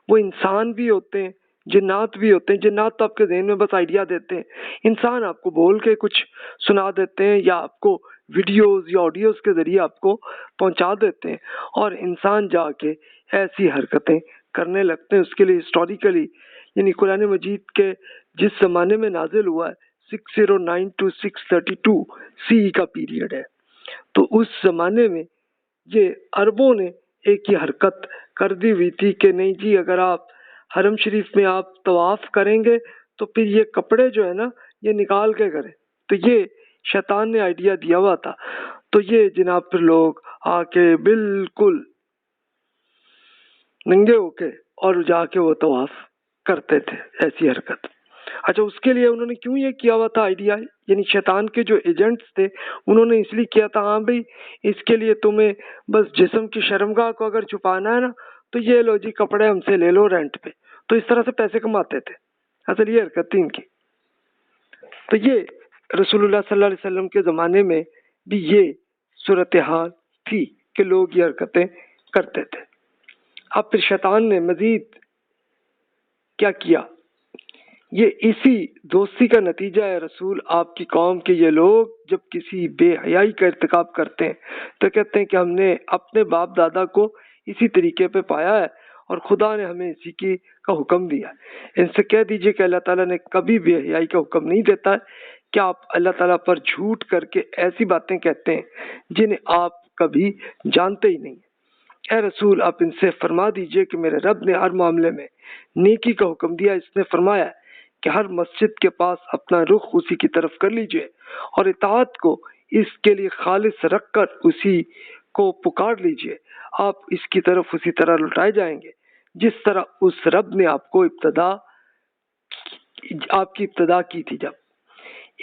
Speaker 1: وہ انسان بھی ہوتے ہیں، جنات بھی ہوتے ہیں۔ جنات تو آپ کے ذہن میں بس آئیڈیا دیتے ہیں، انسان آپ کو بول کے کچھ سنا دیتے ہیں یا آپ کو ویڈیوز یا آڈیوز کے ذریعے آپ کو پہنچا دیتے ہیں، اور انسان جا کے ایسی حرکتیں کرنے لگتے ہیں۔ اس کے لیے ہسٹوریکلی یعنی قرآن مجید کے جس زمانے میں نازل ہوا ہے 609 to 632 CE کا پیریڈ ہے، تو اس زمانے میں یہ عربوں نے ایک ہی حرکت کر دی ہوئی تھی کہ نہیں جی اگر آپ حرم شریف میں آپ طواف کریں گے تو پھر یہ کپڑے جو ہے نا یہ نکال کے کریں۔ تو یہ شیطان نے آئیڈیا دیا ہوا تھا۔ تو یہ جناب پھر لوگ آ کے بالکل ننگے ہو کے اور جا کے وہ طواف کرتے تھے، ایسی حرکت۔ اچھا اس کے لیے انہوں نے کیوں یہ کیا ہوا تھا آئیڈیا، یعنی شیطان کے جو ایجنٹس تھے انہوں نے اس لیے کیا تھا، ہاں بھائی اس کے لیے تمہیں بس جسم کی شرمگاہ کو اگر چھپانا ہے نا تو یہ لو جی کپڑے ہم سے لے لو رینٹ پہ، تو اس طرح سے پیسے کماتے تھے، اصل یہ حرکت تھی ان کی۔ تو یہ رسول اللہ صلی اللہ علیہ وسلم کے زمانے میں بھی یہ صورتحال تھی کہ لوگ یہ حرکتیں کرتے تھے۔ اب پھر شیطان نے مزید کیا کیا، یہ اسی دوستی کا نتیجہ ہے رسول آپ کی قوم کے یہ لوگ جب کسی بے حیائی کا ارتکاب کرتے ہیں تو کہتے ہیں کہ ہم نے اپنے باپ دادا کو اسی طریقے پہ پایا ہے اور خدا نے ہمیں اسی کا حکم دیا ہے۔ ان سے کہہ دیجئے کہ اللہ تعالیٰ نے کبھی بے حیائی کا حکم نہیں دیتا ہے کہ آپ اللہ تعالیٰ پر جھوٹ کر کے ایسی باتیں کہتے ہیں جنہیں آپ کبھی جانتے ہی نہیں۔ اے رسول آپ ان سے فرما دیجئے کہ میرے رب نے ہر معاملے میں نیکی کا حکم دیا، اس نے فرمایا کہ ہر مسجد کے پاس اپنا رخ اسی کی طرف کر لیجئے اور اطاعت کو اس کے لیے خالص رکھ کر اسی کو پکار لیجئے، آپ اس کی طرف اسی طرح لوٹائے جائیں گے جس طرح اس رب نے آپ کی ابتدا کی تھی۔ جب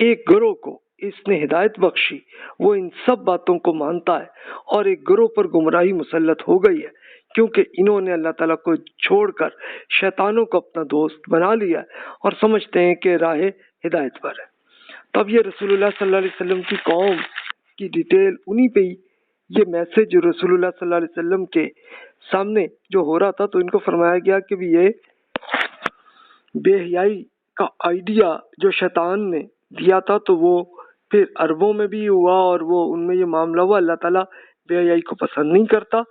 Speaker 1: ایک گروہ کو اس نے ہدایت بخشی وہ ان سب باتوں کو مانتا ہے اور ایک گروہ پر گمراہی مسلط ہو گئی ہے کیونکہ انہوں نے اللہ تعالیٰ کو چھوڑ کر شیطانوں کو اپنا دوست بنا لیا ہے اور سمجھتے ہیں کہ راہ ہدایت پر ہے۔ تب یہ رسول اللہ صلی اللہ علیہ وسلم کی قوم کی ڈیٹیل انہی پہ ہی یہ میسج رسول اللہ صلی اللہ علیہ وسلم کے سامنے جو ہو رہا تھا تو ان کو فرمایا گیا کہ بھی یہ بے حیائی کا آئیڈیا جو شیطان نے دیا تھا تو وہ پھر عربوں میں بھی ہوا اور وہ ان میں یہ معاملہ ہوا، اللہ تعالیٰ بے حیائی کو پسند نہیں کرتا۔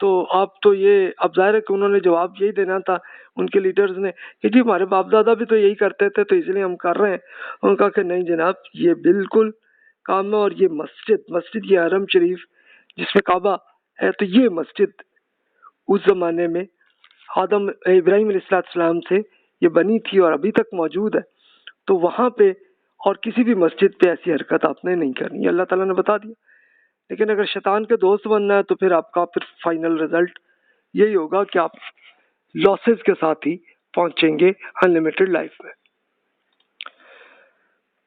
Speaker 1: تو آپ تو یہ اب ظاہر ہے کہ انہوں نے جواب یہی دینا تھا ان کے لیڈرز نے کہ جی ہمارے باپ دادا بھی تو یہی کرتے تھے تو اس لیے ہم کر رہے ہیں۔ انہوں نے کہا کہ نہیں جناب یہ بالکل کام ہے، اور یہ مسجد یہ حرم شریف جس میں کعبہ ہے تو یہ مسجد اس زمانے میں ابراہیم علیہ السلام سے یہ بنی تھی اور ابھی تک موجود ہے، تو وہاں پہ اور کسی بھی مسجد پہ ایسی حرکت آپ نے نہیں کرنی، یہ اللہ تعالیٰ نے بتا دیا۔ لیکن اگر شیطان کے دوست بننا ہے تو پھر آپ کا پھر فائنل رزلٹ یہی ہوگا کہ آپ لاسز کے ساتھ ہی پہنچیں گے انلیمیٹڈ لائف میں۔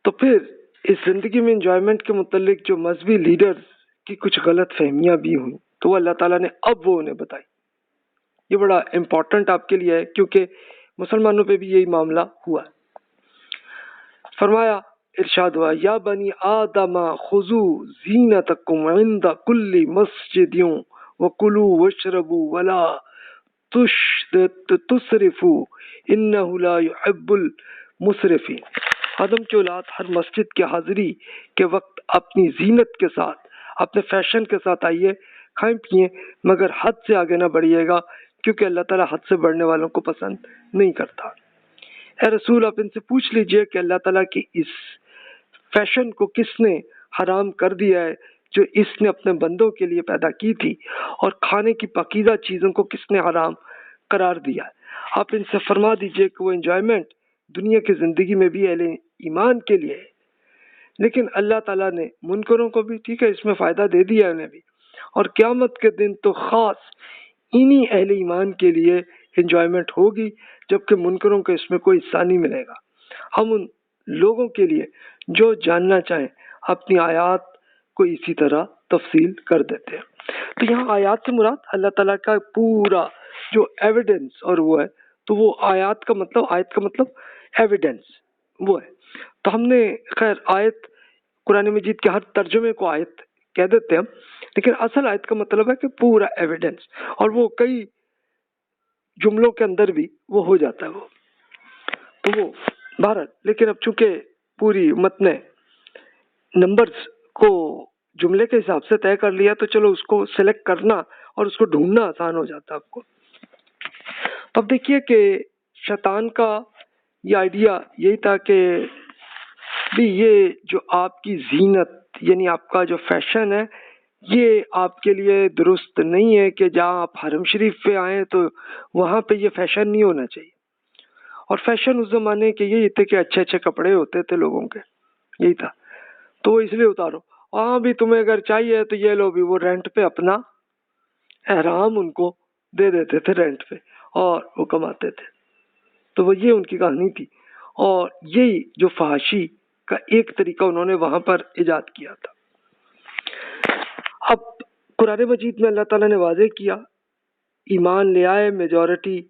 Speaker 1: تو پھر اس زندگی میں انجوائمنٹ کے متعلق جو مذہبی لیڈرز کی کچھ غلط فہمیاں بھی ہوئیں تو وہ اللہ تعالیٰ نے اب وہ انہیں بتائی۔ یہ بڑا امپورٹنٹ آپ کے لیے ہے کیونکہ مسلمانوں پہ بھی یہی معاملہ ہوا ہے۔ فرمایا ارشاد ہوا یا بنی آدم خذوا زینتکم عند کل مسجد وکلوا واشربوا ولا تسرفوا انہ لا يحب المسرفین۔ آدم کی اولاد ہر مسجد کی حاضری کے وقت اپنی زینت کے ساتھ اپنے فیشن کے ساتھ آئیے، کھائیں پیئیں مگر حد سے آگے نہ بڑھیے گا کیونکہ اللہ تعالیٰ حد سے بڑھنے والوں کو پسند نہیں کرتا۔ اے رسول آپ ان سے پوچھ لیجئے کہ اللہ تعالیٰ کی اس فیشن کو کس نے حرام کر دیا ہے جو اس نے اپنے بندوں کے لیے پیدا کی تھی، اور کھانے کی پاکیزہ چیزوں کو کس نے حرام قرار دیا ہے۔ آپ ان سے فرما دیجئے کہ وہ انجوائمنٹ دنیا کی زندگی میں بھی اہل ایمان کے لیے ہے، لیکن اللہ تعالیٰ نے منکروں کو بھی ٹھیک ہے اس میں فائدہ دے دیا ہے انہیں بھی، اور قیامت کے دن تو خاص انہی اہل ایمان کے لیے انجوائمنٹ ہوگی جبکہ منکروں کو اس میں کوئی حصہ نہیں ملے گا۔ ہم ان لوگوں کے لیے جو جاننا چاہیں اپنی آیات کو اسی طرح تفصیل کر دیتے ہیں۔ تو یہاں آیات سے مراد اللہ تعالیٰ کا پورا جو ایویڈنس اور وہ ہے، تو وہ آیت کا مطلب ایویڈنس وہ ہے۔ تو ہم نے خیر آیت قرآن مجید کے ہر ترجمے کو آیت کہہ دیتے ہیں، لیکن اصل آیت کا مطلب ہے کہ پورا ایویڈنس، اور وہ کئی جملوں کے اندر بھی وہ ہو جاتا ہے وہ تو وہ بہرحال، لیکن اب چونکہ پوری متن نمبرز کو جملے کے حساب سے طے کر لیا تو چلو اس کو سلیکٹ کرنا اور اس کو ڈھونڈنا آسان ہو جاتا ہے آپ کو۔ تب دیکھیے کہ شیطان کا یہ آئیڈیا یہی تھا کہ بھی یہ جو آپ کی زینت یعنی آپ کا جو فیشن ہے یہ آپ کے لیے درست نہیں ہے کہ جہاں آپ حرم شریف پہ آئیں تو وہاں پہ یہ فیشن نہیں ہونا چاہیے۔ اور فیشن اس زمانے کے یہی تھے کہ اچھے اچھے کپڑے ہوتے تھے لوگوں کے، یہی تھا، تو وہ اس لیے اتارو، وہاں بھی تمہیں اگر چاہیے تو یہ لو بھی، وہ رینٹ پہ اپنا احرام ان کو دے دیتے تھے رینٹ پہ اور وہ کماتے تھے۔ تو وہ یہ ان کی کہانی تھی، اور یہی جو فحاشی کا ایک طریقہ انہوں نے وہاں پر ایجاد کیا تھا۔ اب قرآن مجید میں اللہ تعالیٰ نے واضح کیا، ایمان لے آئے میجورٹی،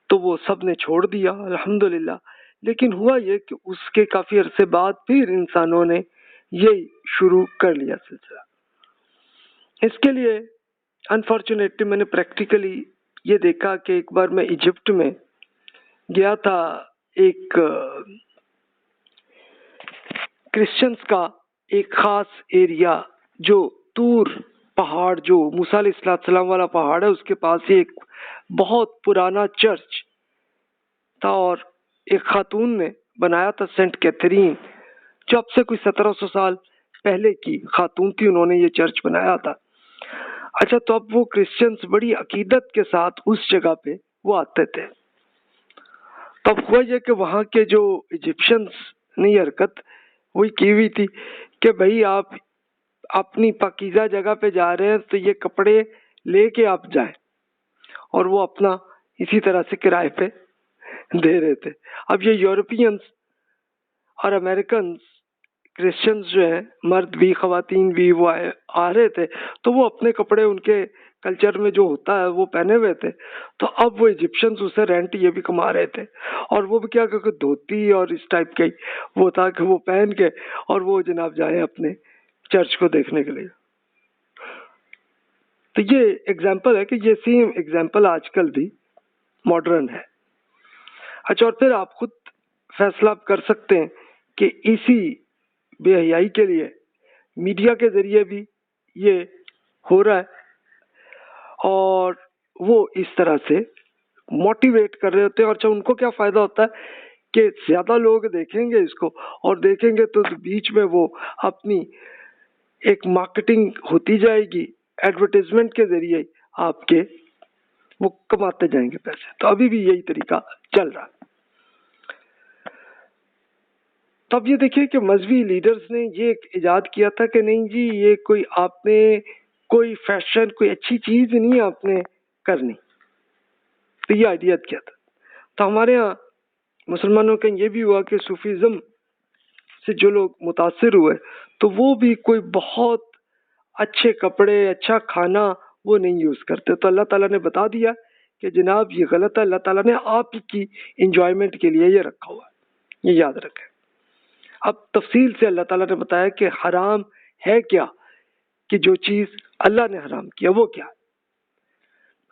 Speaker 1: تو وہ سب نے چھوڑ دیا الحمدللہ، لیکن ہوا یہ کہ اس کے کافی عرصے بعد پھر انسانوں نے یہی شروع کر لیا سلسلہ۔ اس کے لیے انفارچونیٹلی میں نے پریکٹیکلی یہ دیکھا کہ ایک بار میں ایجپٹ میں گیا تھا، ایک کرسچنز کا ایک خاص ایریا جو طور پہاڑ، جو موسیٰ علیہ السلام والا پہاڑ ہے، اس کے پاس ایک بہت پرانا چرچ تھا، اور ایک خاتون نے بنایا تھا، سینٹ کیتھرین، جو اب سے کوئی 1700 سال پہلے کی خاتون تھی، انہوں نے یہ چرچ بنایا تھا۔ اچھا، تو اب وہ کرسچنز بڑی عقیدت کے ساتھ اس جگہ پہ وہ آتے تھے۔ تب ہوا یہ کہ وہاں کے جو ایجپشنز نے یہ حرکت وہی کی ہوئی تھی کہ بھائی آپ اپنی پاکیزہ جگہ پہ جا رہے ہیں تو یہ کپڑے لے کے آپ جائیں، اور وہ اپنا اسی طرح سے کرائے پہ دے رہے تھے۔ اب یہ یورپینز اور امریکنز کرسچنز جو ہیں، مرد بھی خواتین بھی، وہ آ رہے تھے، تو وہ اپنے کپڑے ان کے کلچر میں جو ہوتا ہے وہ پہنے ہوئے تھے، تو اب وہ ایجپشنز اسے رینٹ یہ بھی کما رہے تھے، اور وہ بھی کیا کہ دھوتی اور اس ٹائپ کے وہ تھا کہ وہ پہن کے اور وہ جناب جائیں اپنے چرچ کو دیکھنے کے لیے۔ تو یہ ایگزامپل ہے کہ یہ سیم ایگزامپل آج کل بھی ماڈرن ہے۔ اچھا، اور پھر آپ خود فیصلہ کر سکتے ہیں کہ اسی بے حیائی کے لیے میڈیا کے ذریعے بھی یہ ہو رہا ہے، اور وہ اس طرح سے موٹیویٹ کر رہے ہوتے ہیں، اور ان کو کیا فائدہ ہوتا ہے کہ زیادہ لوگ دیکھیں گے اس کو، اور دیکھیں گے تو بیچ میں وہ اپنی ایک مارکیٹنگ ہوتی جائے گی، ایڈورٹیزمنٹ کے ذریعے آپ کے وہ کماتے جائیں گے پیسے۔ تو ابھی بھی یہی طریقہ چل رہا ہے۔ تو اب یہ دیکھیے کہ مذہبی لیڈرز نے یہ ایجاد کیا تھا کہ نہیں جی، یہ کوئی آپ نے کوئی فیشن، کوئی اچھی چیز نہیں آپ نے کرنی، تو یہ آئیڈیا کیا تھا۔ تو ہمارے ہاں مسلمانوں کا یہ بھی ہوا کہ صوفیزم سے جو لوگ متاثر ہوئے تو وہ بھی کوئی بہت اچھے کپڑے، اچھا کھانا وہ نہیں یوز کرتے۔ تو اللہ تعالیٰ نے بتا دیا کہ جناب یہ غلط ہے، اللہ تعالیٰ نے آپ کی انجوائمنٹ کے لیے یہ رکھا ہوا ہے، یہ یاد رکھیں۔ اب تفصیل سے اللہ تعالیٰ نے بتایا کہ حرام ہے کیا، کہ جو چیز اللہ نے حرام کیا وہ کیا ہے۔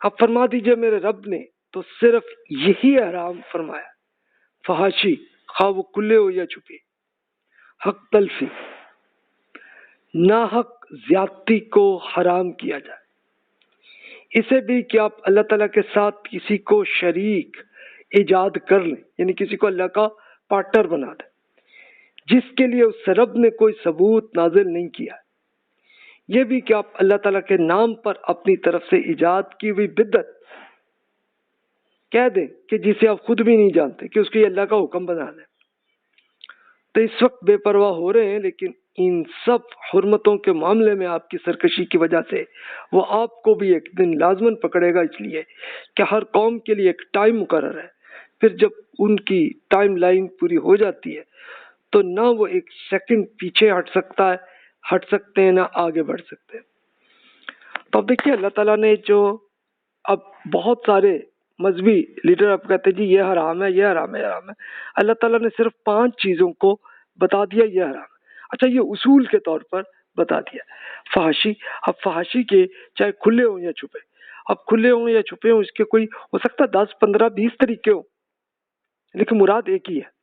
Speaker 1: اب فرما دیجئے میرے رب نے تو صرف یہی حرام فرمایا، فحاشی، خواہ وہ کھلے ہو یا چھپے، حق تلفی، ناحق زیادتی کو حرام کیا جائے، اسے بھی کہ آپ اللہ تعالیٰ کے ساتھ کسی کو شریک ایجاد کر لیں، یعنی کسی کو اللہ کا پارٹنر بنا دیں جس کے لیے اس رب نے کوئی ثبوت نازل نہیں کیا۔ یہ بھی کہ آپ اللہ تعالیٰ کے نام پر اپنی طرف سے ایجاد کی ہوئی بدعت کہہ دیں کہ جسے آپ خود بھی نہیں جانتے کہ اس کو یہ اللہ کا حکم بنا دیں۔ تو اس وقت بے پرواہ ہو رہے ہیں، لیکن ان سب حرمتوں کے معاملے میں آپ کی سرکشی کی وجہ سے وہ آپ کو بھی ایک دن لازماً پکڑے گا، اس لیے کہ ہر قوم کے لیے ایک ٹائم مقرر ہے، پھر جب ان کی ٹائم لائن پوری ہو جاتی ہے تو نہ وہ ایک سیکنڈ پیچھے ہٹ سکتے ہیں، نہ آگے بڑھ سکتے ہیں۔ تو اب دیکھیے اللہ تعالیٰ نے جو اب بہت سارے مذہبی لیڈر اب کہتے ہیں جی یہ حرام ہے، یہ حرام ہے، یہ حرام ہے، اللہ تعالیٰ نے صرف 5 چیزوں کو بتا دیا یہ حرام ہے۔ اچھا، یہ اصول کے طور پر بتا دیا۔ فحاشی، اب فحاشی کے چاہے کھلے ہوں یا چھپے، اب کھلے ہوں یا چھپے ہوں، اس کے کوئی ہو سکتا ہے 10 15 20 طریقے ہوں، لیکن مراد ایک ہی ہے،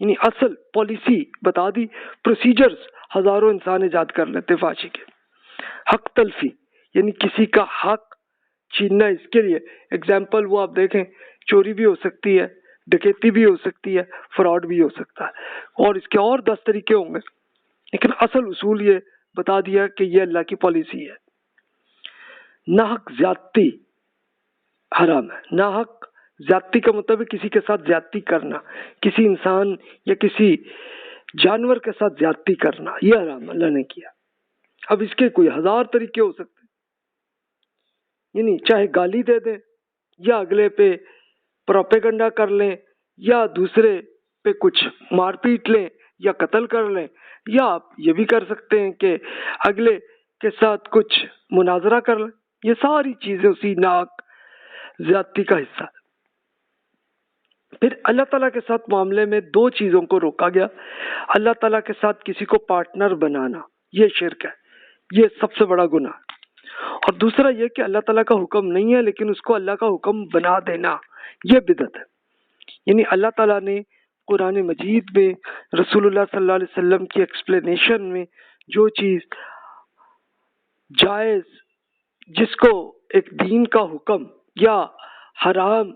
Speaker 1: یعنی اصل پالیسی بتا دی، پروسیجرز ہزاروں انسان ایجاد کر لیتے فحاشی کے۔ حق تلفی، یعنی کسی کا حق چھیننا، اس کے لیے اگزامپل وہ آپ دیکھیں، چوری بھی ہو سکتی ہے، ڈکیتی بھی ہو سکتی ہے، فراڈ بھی ہو سکتا ہے، اور اس کے اور 10 طریقے ہوں گے، لیکن اصل اصول یہ بتا دیا کہ یہ اللہ کی پالیسی ہے۔ ناحق زیادتی حرام ہے۔ ناحق زیادتی کا مطلب ہے کسی کے ساتھ زیادتی کرنا، کسی انسان یا کسی جانور کے ساتھ زیادتی کرنا، یہ حرام اللہ نے کیا۔ اب اس کے کوئی 1000 طریقے ہو سکتے ہیں، یعنی چاہے گالی دے دیں، یا اگلے پہ پروپیگنڈا کر لیں، یا دوسرے پہ کچھ مار پیٹ لیں یا قتل کر لیں، یا آپ یہ بھی کر سکتے ہیں کہ اگلے کے ساتھ کچھ مناظرہ کر لیں. یہ ساری چیزیں اسی ناحق زیادتی کا حصہ ہے. پھر اللہ تعالیٰ کے ساتھ معاملے میں دو چیزوں کو روکا گیا. اللہ تعالیٰ کے ساتھ کسی کو پارٹنر بنانا، یہ شرک ہے، یہ سب سے بڑا گناہ ہے. اور دوسرا یہ کہ اللہ تعالیٰ کا حکم نہیں ہے لیکن اس کو اللہ کا حکم بنا دینا، یہ بدعت ہے. یعنی اللہ تعالیٰ نے قرآن مجید میں رسول اللہ صلی اللہ علیہ وسلم کی ایکسپلینیشن میں جو چیز جائز، جس کو ایک دین کا حکم یا حرام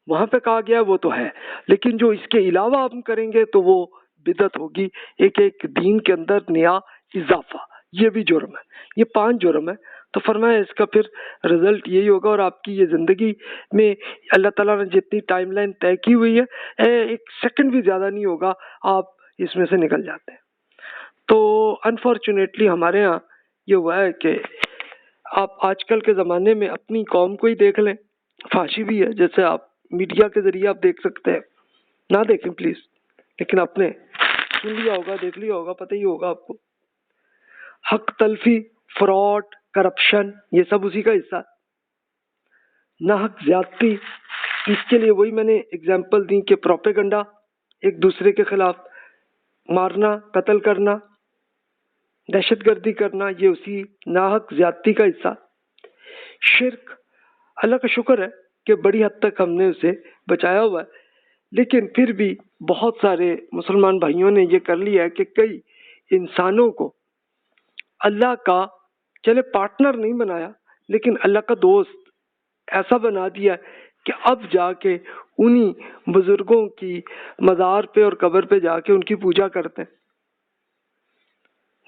Speaker 1: وہاں پہ کہا گیا وہ تو ہے، لیکن جو اس کے علاوہ ہم کریں گے تو وہ بدعت ہوگی، ایک دین کے اندر نیا اضافہ. یہ بھی جرم ہے. یہ 5 جرم ہے. تو فرمایا اس کا پھر رزلٹ یہی ہوگا، اور آپ کی یہ زندگی میں اللہ تعالیٰ نے جتنی ٹائم لائن طے کی ہوئی ہے، 1 سیکنڈ بھی زیادہ نہیں ہوگا، آپ اس میں سے نکل جاتے ہیں. تو انفارچونیٹلی ہمارے ہاں یہ ہوا ہے کہ آپ آج کل کے زمانے میں اپنی قوم کو ہی دیکھ لیں، فحاشی بھی ہے، جیسے آپ میڈیا کے ذریعے آپ دیکھ سکتے ہیں. نہ دیکھیں پلیز، لیکن آپ نے سن لیا ہوگا، دیکھ لیا ہوگا، پتہ ہی ہوگا آپ کو. حق تلفی، فراڈ، کرپشن، یہ سب اسی کا حصہ ہے. ناحق زیادتی، اس کے لیے وہی میں نے اگزامپل دی کہ پروپیگنڈا، ایک دوسرے کے خلاف مارنا، قتل کرنا، دہشت گردی کرنا، یہ اسی ناحق زیادتی کا حصہ. شرک، اللہ کا شکر ہے کہ بڑی حد تک ہم نے اسے بچایا ہوا ہے، لیکن پھر بھی بہت سارے مسلمان بھائیوں نے یہ کر لیا ہے کہ کئی انسانوں کو اللہ کا چلے پارٹنر نہیں بنایا لیکن اللہ کا دوست ایسا بنا دیا کہ اب جا کے انہی بزرگوں کی مزار پہ اور قبر پہ جا کے ان کی پوجا کرتے ہیں.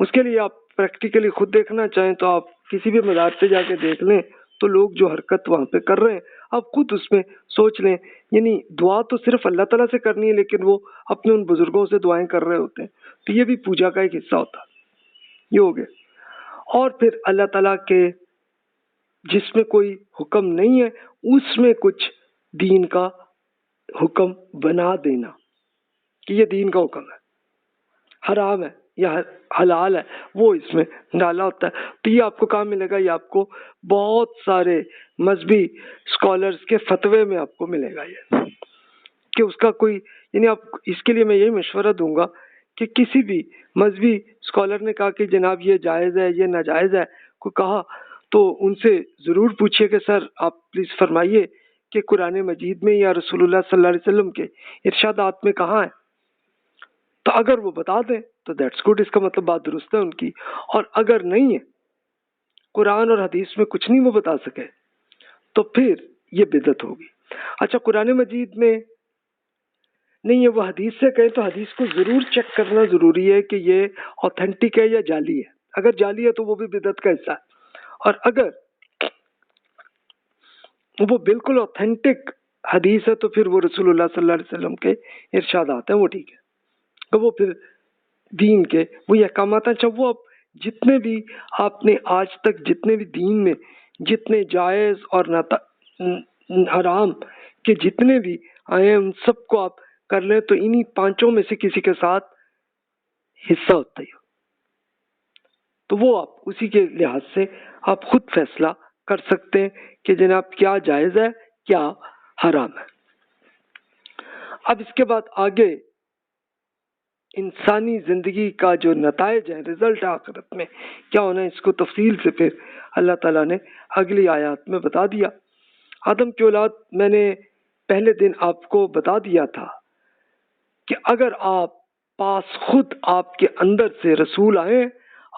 Speaker 1: اس کے لیے آپ پریکٹیکلی خود دیکھنا چاہیں تو آپ کسی بھی مزار پہ جا کے دیکھ لیں تو لوگ جو حرکت وہاں پہ کر رہے ہیں آپ خود اس میں سوچ لیں. یعنی دعا تو صرف اللہ تعالیٰ سے کرنی ہے لیکن وہ اپنے ان بزرگوں سے دعائیں کر رہے ہوتے ہیں، تو یہ بھی پوجا کا ایک حصہ ہوتا ہے. یہ ہو گیا. اور پھر اللہ تعالیٰ کے جس میں کوئی حکم نہیں ہے اس میں کچھ دین کا حکم بنا دینا کہ یہ دین کا حکم ہے، حرام ہے یا حلال ہے، وہ اس میں ڈالا ہوتا ہے. تو یہ آپ کو کہاں ملے گا؟ یہ آپ کو بہت سارے مذہبی اسکالرس کے فتوے میں آپ کو ملے گا یہ کہ اس کا کوئی، یعنی آپ اس کے لیے میں یہی مشورہ دوں گا کہ کسی بھی مذہبی اسکالر نے کہا کہ جناب یہ جائز ہے، یہ ناجائز ہے، کو کہا تو ان سے ضرور پوچھیے کہ سر آپ پلیز فرمائیے کہ قرآن مجید میں یا رسول اللہ صلی اللہ علیہ وسلم کے ارشادات میں کہاں ہے. تو اگر وہ بتا دیں تو دیٹس گڈ، اس کا مطلب بات درست ہے ان کی. اور اگر نہیں ہے، قرآن اور حدیث میں کچھ نہیں وہ بتا سکے، تو پھر یہ بدعت ہوگی. اچھا، قرآن مجید میں نہیں ہے، وہ حدیث سے کہیں تو حدیث کو ضرور چیک کرنا ضروری ہے کہ یہ اوتھینٹک ہے یا جعلی ہے. اگر جعلی ہے تو وہ بھی بدعت کا حصہ ہے، اور اگر وہ بالکل اوتھینٹک حدیث ہے تو پھر وہ رسول اللہ صلی اللہ علیہ وسلم کے ارشادات ہیں، وہ ٹھیک ہے. تو وہ پھر دین کے وہی احکامات ہیں. چاہے وہ اب جتنے بھی آپ نے آج تک جتنے بھی دین میں جتنے جائز اور حرام کے جتنے بھی آئے ہیں ان سب کو آپ کر لیں تو انہی 5 میں سے کسی کے ساتھ حصہ ہوتا ہی ہو، تو وہ آپ اسی کے لحاظ سے آپ خود فیصلہ کر سکتے ہیں کہ جناب کیا جائز ہے، کیا حرام ہے. اب اس کے بعد آگے انسانی زندگی کا جو نتائج ہے، رزلٹ آخرت میں کیا ہونا ہے، اس کو تفصیل سے پھر اللہ تعالیٰ نے اگلی آیات میں بتا دیا. آدم کی اولاد، میں نے پہلے دن آپ کو بتا دیا تھا کہ اگر آپ پاس خود آپ کے اندر سے رسول آئے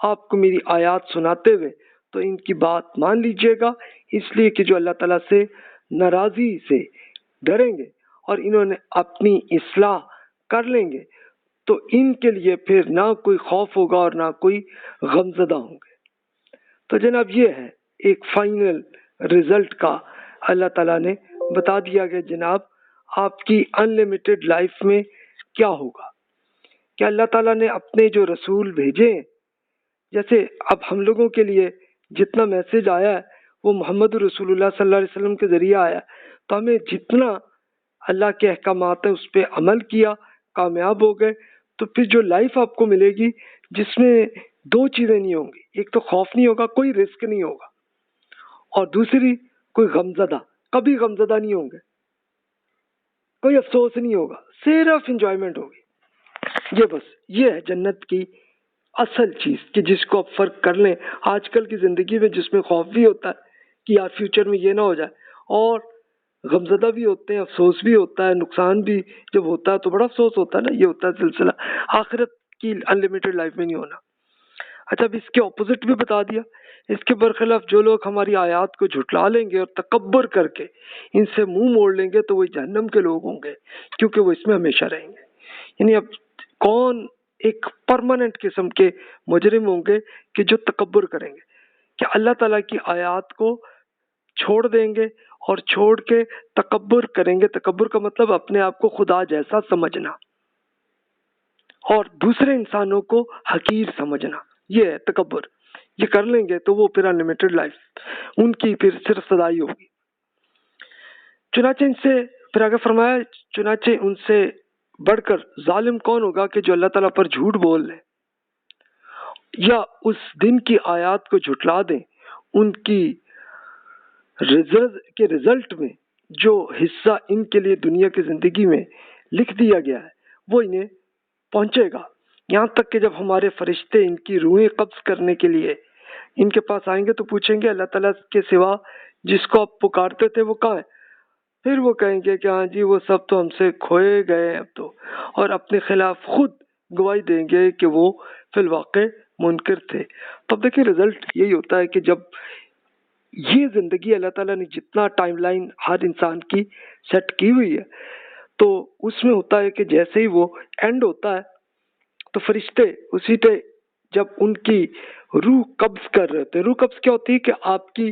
Speaker 1: آپ کو میری آیات سناتے ہوئے تو ان کی بات مان لیجئے گا، اس لیے کہ جو اللہ تعالیٰ سے ناراضی سے ڈریں گے اور انہوں نے اپنی اصلاح کر لیں گے تو ان کے لیے پھر نہ کوئی خوف ہوگا اور نہ کوئی غمزدہ ہوں گے. تو جناب یہ ہے ایک فائنل رزلٹ کا اللہ تعالیٰ نے بتا دیا کہ جناب آپ کی انلیمیٹڈ لائف میں کیا ہوگا. کہ اللہ تعالیٰ نے اپنے جو رسول بھیجے ہیں، جیسے اب ہم لوگوں کے لیے جتنا میسج آیا ہے وہ محمد رسول اللہ صلی اللہ علیہ وسلم کے ذریعے آیا ہے، تو ہمیں جتنا اللہ کے احکامات ہیں اس پہ عمل کیا، کامیاب ہو گئے، تو پھر جو لائف آپ کو ملے گی جس میں دو چیزیں نہیں ہوں گی، ایک تو خوف نہیں ہوگا، کوئی رسک نہیں ہوگا، اور دوسری کوئی غمزدہ، کبھی غمزدہ نہیں ہوں گے، کوئی افسوس نہیں ہوگا، صرف انجوائمنٹ ہوگی۔ یہ بس یہ ہے جنت کی اصل چیز کہ جس کو آپ فرق کر لیں آج کل کی زندگی میں، جس میں خوف بھی ہوتا ہے کہ یار فیوچر میں یہ نہ ہو جائے، اور غمزدہ بھی ہوتے ہیں، افسوس بھی ہوتا ہے، نقصان بھی جب ہوتا ہے تو بڑا افسوس ہوتا ہے نا، یہ ہوتا ہے سلسلہ آخرت کی انلمیٹڈ لائف میں نہیں ہونا۔ اچھا اب اس کے اپوزٹ بھی بتا دیا، اس کے برخلاف جو لوگ ہماری آیات کو جھٹلا لیں گے اور تکبر کر کے ان سے منہ موڑ لیں گے تو وہ جہنم کے لوگ ہوں گے، کیونکہ وہ اس میں ہمیشہ رہیں گے۔ یعنی اب کون ایک پرماننٹ قسم کے مجرم ہوں گے کہ جو تکبر کریں گے، کہ اللہ تعالیٰ کی آیات کو چھوڑ دیں گے اور چھوڑ کے تکبر کریں گے۔ تکبر کا مطلب اپنے آپ کو خدا جیسا سمجھنا اور دوسرے انسانوں کو حقیر سمجھنا، یہ ہے تکبر۔ یہ کر لیں گے تو وہ پھر انلمیٹڈ لائف ان کی پھر صرف سزائی ہوگی۔ چنانچہ ان سے پھر آگے فرمایا، چنانچہ ان سے بڑھ کر ظالم کون ہوگا کہ جو اللہ تعالیٰ پر جھوٹ بول لے یا اس دن کی آیات کو جھٹلا دیں۔ ان کی رزلٹ میں جو حصہ ان کے لیے دنیا کی زندگی میں لکھ دیا گیا ہے وہ انہیں پہنچے گا، یہاں تک کہ جب ہمارے فرشتے ان کی روحیں قبض کرنے کے لیے ان کے پاس آئیں گے تو پوچھیں گے اللہ تعالیٰ کے سوا جس کو آپ پکارتے تھے وہ کہاں ہے؟ پھر وہ کہیں گے کہ ہاں جی وہ سب تو ہم سے کھوئے گئے اب تو، اور اپنے خلاف خود گواہی دیں گے کہ وہ فی الواقع منکر تھے۔ تب دیکھیں رزلٹ یہی ہوتا ہے کہ جب یہ زندگی اللہ تعالیٰ نے جتنا ٹائم لائن ہر انسان کی سیٹ کی ہوئی ہے تو اس میں ہوتا ہے کہ جیسے ہی وہ اینڈ ہوتا ہے تو فرشتے اسی پہ جب ان کی روح قبض کر رہے ہوتے ہیں۔ روح قبض کیا ہوتی ہے کہ آپ کی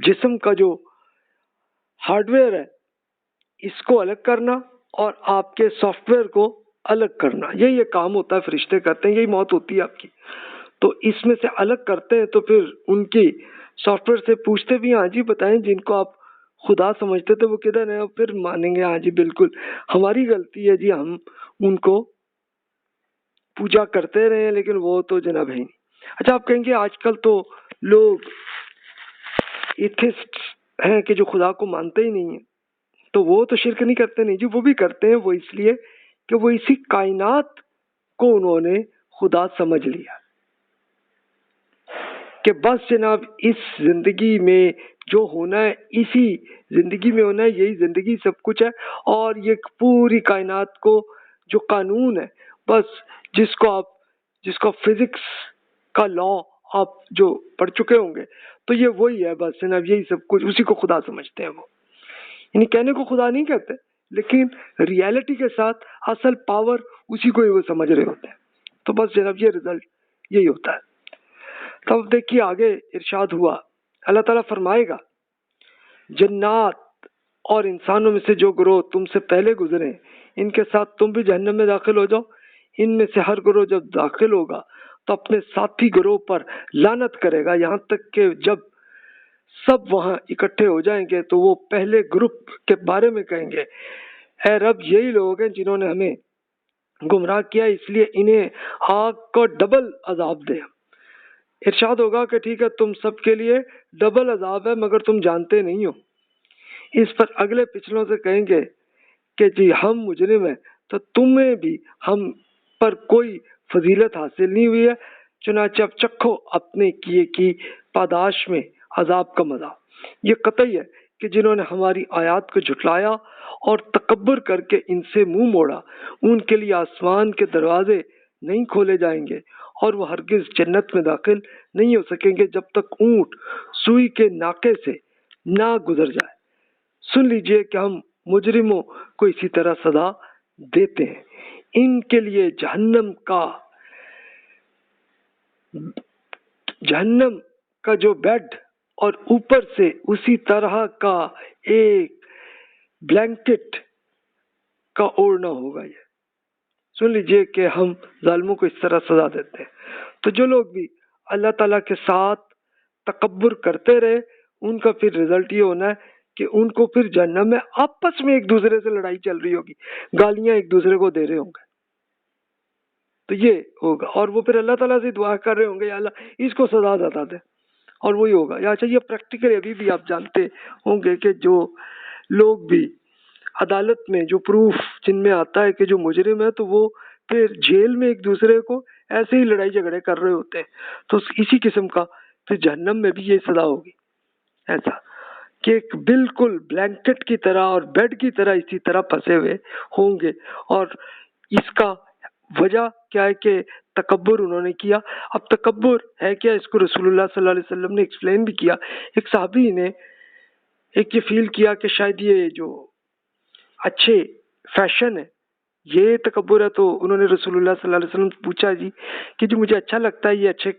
Speaker 1: جسم کا جو ہارڈ ویئر ہے اس کو الگ کرنا اور آپ کے سافٹ ویئر کو الگ کرنا، یہی یہ کام ہوتا ہے، فرشتے کرتے ہیں، یہی موت ہوتی ہے آپ کی۔ تو اس میں سے الگ کرتے ہیں تو پھر ان کی سافٹ ویئر سے پوچھتے بھی ہاں جی بتائیں جن کو آپ خدا سمجھتے تھے وہ کدھر ہیں، اور پھر مانیں گے ہاں جی بالکل ہماری غلطی ہے جی، ہم ان کو پوجا کرتے رہے ہیں لیکن وہ تو جناب ہے نہیں۔ اچھا آپ کہیں گے آج کل تو لوگ ایتھسٹ ہیں کہ جو خدا کو مانتے ہی نہیں ہیں، تو وہ تو شرک نہیں کرتے، نہیں جی وہ بھی کرتے ہیں، وہ اس لیے کہ وہ اسی کائنات کو انہوں نے خدا سمجھ لیا کہ بس جناب اس زندگی میں جو ہونا ہے اسی زندگی میں ہونا ہے، یہی زندگی سب کچھ ہے، اور یہ پوری کائنات کو جو قانون ہے بس جس کو فزکس کا لا آپ جو پڑھ چکے ہوں گے تو یہ وہی ہے بس جناب، یہی سب کچھ، اسی کو خدا سمجھتے ہیں وہ، یعنی کہنے کو خدا نہیں کہتے لیکن ریالٹی کے ساتھ اصل پاور اسی کو ہی وہ سمجھ رہے ہوتے ہیں۔ تو بس جناب یہ رزلٹ یہی ہوتا ہے۔ تب دیکھیے آگے ارشاد ہوا، اللہ تعالیٰ فرمائے گا جنات اور انسانوں میں سے جو گروہ تم سے پہلے گزرے ان کے ساتھ تم بھی جہنم میں داخل ہو جاؤ۔ ان میں سے ہر گروہ جب داخل ہوگا تو اپنے ساتھی گروہ پر لعنت کرے گا، یہاں تک کہ جب سب وہاں اکٹھے ہو جائیں گے تو وہ پہلے گروپ کے بارے میں کہیں گے اے رب یہی لوگ ہیں جنہوں نے ہمیں گمراہ کیا، اس لیے انہیں آگ کو ڈبل عذاب دے۔ ارشاد ہوگا کہ ٹھیک ہے تم سب کے لیے ڈبل عذاب ہے مگر تم جانتے نہیں ہو۔ اس پر اگلے پچھلوں سے کہیں گے کہ جی ہم مجرم ہیں تو تمہیں بھی ہم پر کوئی فضیلت حاصل نہیں ہوئی ہے، چنانچہ اب چکھو اپنے کیے کی پاداش میں عذاب کا مزہ۔ یہ قطعی ہے کہ جنہوں نے ہماری آیات کو جھٹلایا اور تکبر کر کے ان سے منہ موڑا ان کے لیے آسمان کے دروازے نہیں کھولے جائیں گے اور وہ ہرگز جنت میں داخل نہیں ہو سکیں گے جب تک اونٹ سوئی کے ناکے سے نہ گزر جائے۔ سن لیجئے کہ ہم مجرموں کو اسی طرح سزا دیتے ہیں۔ ان کے لیے جہنم کا جو بیڈ اور اوپر سے اسی طرح کا ایک بلینکٹ کا اوڑھنا ہوگا۔ یہ سن لیجئے کہ ہم ظالموں کو اس طرح سزا دیتے ہیں۔ تو جو لوگ بھی اللہ تعالیٰ کے ساتھ تکبر کرتے رہے ان کا پھر رزلٹ یہ ہونا ہے کہ ان کو پھر جہنم میں آپس میں ایک دوسرے سے لڑائی چل رہی ہوگی، گالیاں ایک دوسرے کو دے رہے ہوں گے، تو یہ ہوگا. اور وہ پھر اللہ تعالیٰ سے دعا کر رہے ہوں گے یا اللہ اس کو سزا دیتا دے، اور وہی ہوگا. یا اچھا، یہ پریکٹیکل ابھی بھی آپ جانتے ہوں گے کہ جو لوگ بھی عدالت میں جو پروف جن میں آتا ہے کہ جو مجرم ہے تو وہ پھر جیل میں ایک دوسرے کو ایسے ہی لڑائی جھگڑے کر رہے ہوتے ہیں، تو اسی قسم کا پھر جہنم میں بھی یہ سزا ہوگی. ایسا کہ ایک بالکل بلینکٹ کی طرح اور بیڈ کی طرح اسی طرح پھنسے ہوئے ہوں گے. اور اس کا وجہ کیا ہے کہ تکبر انہوں نے کیا. اب تکبر ہے کیا، اس کو رسول اللہ صلی اللہ علیہ وسلم نے ایکسپلین بھی کیا. ایک صحابی نے ایک یہ فیل کیا کہ شاید یہ جو اچھے فیشن ہے یہ تکبر ہے، تو انہوں نے رسول اللہ صلی اللہ علیہ وسلم سے پوچھا جی کہ جو مجھے اچھا لگتا ہے یہ اچھے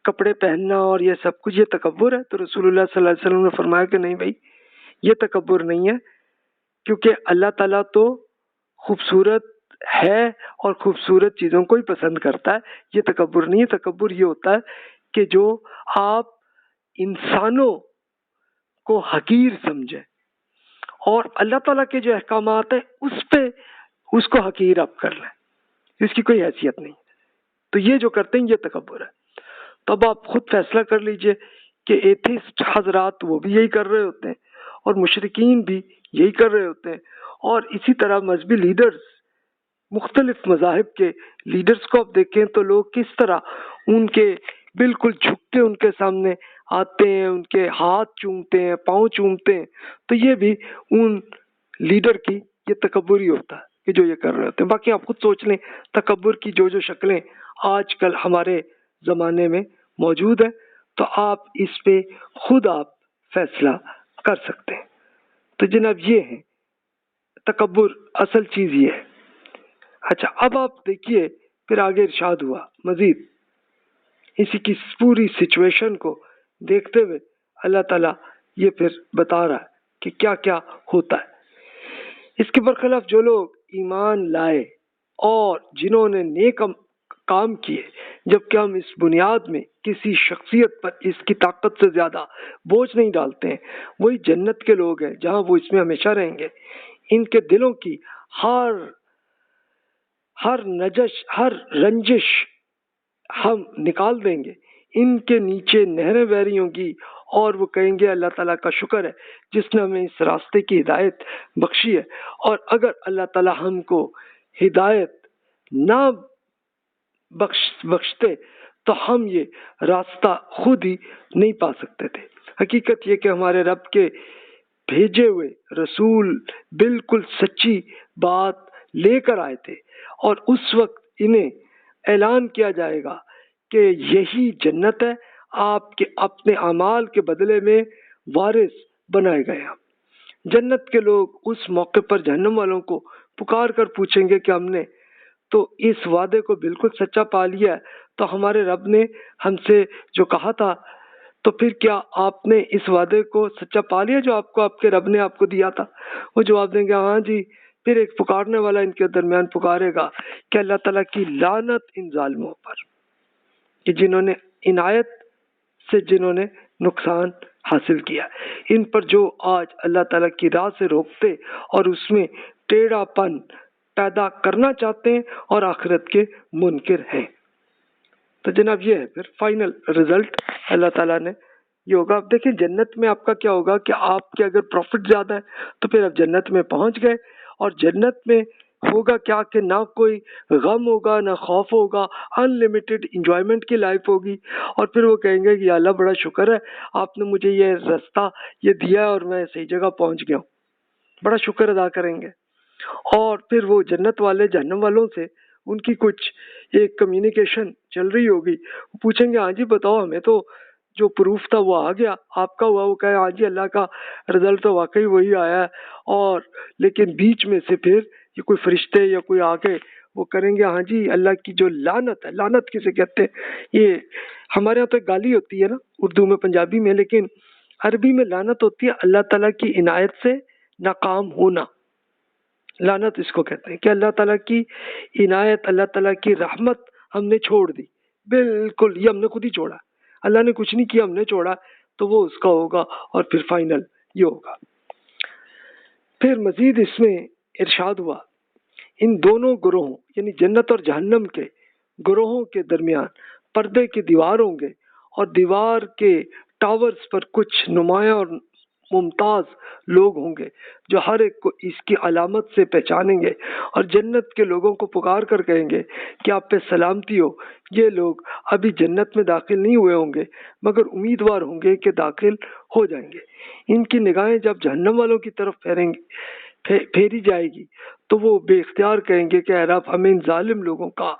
Speaker 1: کپڑے پہننا اور یہ سب کچھ، یہ تکبر ہے؟ تو رسول اللہ صلی اللہ علیہ وسلم نے فرمایا کہ نہیں بھائی، یہ تکبر نہیں ہے، کیونکہ اللہ تعالیٰ تو خوبصورت ہے اور خوبصورت چیزوں کو ہی پسند کرتا ہے. یہ تکبر نہیں ہے. تکبر یہ ہوتا ہے کہ جو آپ انسانوں کو حقیر سمجھیں اور اللہ تعالیٰ کے جو احکامات ہیں اس کو حقیر آپ کر لیں، اس کی کوئی حیثیت نہیں. تو یہ جو کرتے ہیں یہ تکبر ہے. تو اب آپ خود فیصلہ کر لیجئے کہ ایتھیسٹ حضرات وہ بھی یہی کر رہے ہوتے ہیں اور مشرکین بھی یہی کر رہے ہوتے ہیں، اور اسی طرح مذہبی لیڈرز، مختلف مذاہب کے لیڈرز کو آپ دیکھیں تو لوگ کس طرح ان کے بالکل جھک کے ان کے سامنے آتے ہیں، ان کے ہاتھ چومتے ہیں، پاؤں چومتے ہیں. تو یہ بھی ان لیڈر کی یہ تکبر ہی ہوتا ہے کہ جو یہ کر رہے ہوتے ہیں. باقی آپ خود سوچ لیں تکبر کی جو شکلیں آج کل ہمارے زمانے میں موجود ہیں، تو آپ اس پہ خود آپ فیصلہ کر سکتے ہیں. تو جناب یہ ہے تکبر، اصل چیز یہ ہے. اچھا، اب آپ دیکھیے پھر آگے ارشاد ہوا مزید اسی کی پوری سچویشن کو دیکھتے ہوئے اللہ تعالیٰ یہ پھر بتا رہا ہے کہ کیا کیا ہوتا ہے. اس کے برخلاف جو لوگ ایمان لائے اور جنہوں نے نیک کام کیے، جبکہ ہم اس بنیاد میں کسی شخصیت پر اس کی طاقت سے زیادہ بوجھ نہیں ڈالتے ہیں، وہی جنت کے لوگ ہیں جہاں وہ اس میں ہمیشہ رہیں گے. ان کے دلوں کی ہر رنجش ہم نکال دیں گے. ان کے نیچے نہریں بہ رہی ہوں گی اور وہ کہیں گے اللہ تعالیٰ کا شکر ہے جس نے ہمیں اس راستے کی ہدایت بخشی ہے، اور اگر اللہ تعالیٰ ہم کو ہدایت نہ بخشتے تو ہم یہ راستہ خود ہی نہیں پا سکتے تھے. حقیقت یہ کہ ہمارے رب کے بھیجے ہوئے رسول بالکل سچی بات لے کر آئے تھے، اور اس وقت انہیں اعلان کیا جائے گا کہ یہی جنت ہے، آپ کے اپنے اعمال کے بدلے میں وارث بنائے گئے ہیں. جنت کے لوگ اس موقع پر جہنم والوں کو پکار کر پوچھیں گے کہ ہم نے تو اس وعدے کو بالکل سچا پا لیا ہے، تو ہمارے رب نے ہم سے جو کہا تھا، تو پھر کیا آپ نے اس وعدے کو سچا پا لیا جو آپ کے رب نے آپ کو دیا تھا؟ وہ جواب دیں گے ہاں جی. پھر ایک پکارنے والا ان کے درمیان پکارے گا کہ اللہ تعالیٰ کی لعنت ان ظالموں پر کہ جنہوں نے عنایت سے جنہوں نے نقصان حاصل کیا، ان پر جو آج اللہ تعالیٰ کی راہ سے روکتے اور اس میں ٹیڑھا پن پیدا کرنا چاہتے ہیں اور آخرت کے منکر ہیں. تو جناب یہ ہے پھر فائنل رزلٹ اللہ تعالیٰ نے یہ ہوگا. اب دیکھیں جنت میں آپ کا کیا ہوگا کہ آپ کے اگر پروفٹ زیادہ ہے تو پھر آپ جنت میں پہنچ گئے، اور جنت میں ہوگا کیا کہ نہ کوئی غم ہوگا نہ خوف ہوگا، ان لمیٹڈ انجوائمنٹ کی لائف ہوگی. اور پھر وہ کہیں گے کہ یا اللہ بڑا شکر ہے آپ نے مجھے یہ راستہ یہ دیا اور میں صحیح جگہ پہنچ گیا ہوں، بڑا شکر ادا کریں گے. اور پھر وہ جنت والے جہنم والوں سے ان کی کچھ ایک کمیونیکیشن چل رہی ہوگی، وہ پوچھیں گے ہاں جی بتاؤ ہمیں تو جو پروف تھا وہ آ گیا، آپ کا ہوا؟ وہ کہے ہاں جی اللہ کا رزلٹ تو واقعی وہی آیا ہے، اور لیکن بیچ میں سے پھر یہ کوئی فرشتے یا کوئی آ کے وہ کریں گے ہاں جی اللہ کی جو لعنت ہے. لعنت کسے کہتے ہیں؟ یہ ہمارے یہاں تو گالی ہوتی ہے نا اردو میں پنجابی میں، لیکن عربی میں لعنت ہوتی ہے اللہ تعالیٰ کی عنایت سے ناکام ہونا. لعنت اس کو کہتے ہیں کہ اللہ تعالیٰ کی عنایت، اللہ تعالیٰ کی رحمت ہم نے چھوڑ دی، بالکل یہ ہم نے خود ہی چھوڑا، اللہ نے کچھ نہیں کیا، ہم نے چھوڑا، تو وہ اس کا ہوگا. اور پھر فائنل یہ ہوگا۔ پھر مزید اس میں ارشاد ہوا ان دونوں گروہوں یعنی جنت اور جہنم کے گروہوں کے درمیان پردے کی دیوار ہوں گے اور دیوار کے ٹاورز پر کچھ نمایاں اور ممتاز لوگ ہوں گے جو ہر ایک کو اس کی علامت سے پہچانیں گے اور جنت کے لوگوں کو پکار کر کہیں گے کہ آپ پہ سلامتی ہو۔ یہ لوگ ابھی جنت میں داخل نہیں ہوئے ہوں گے مگر امیدوار ہوں گے کہ داخل ہو جائیں گے۔ ان کی نگاہیں جب جہنم والوں کی طرف پھیری جائے گی تو وہ بے اختیار کہیں گے کہ اے رب ہمیں ان ظالم لوگوں کا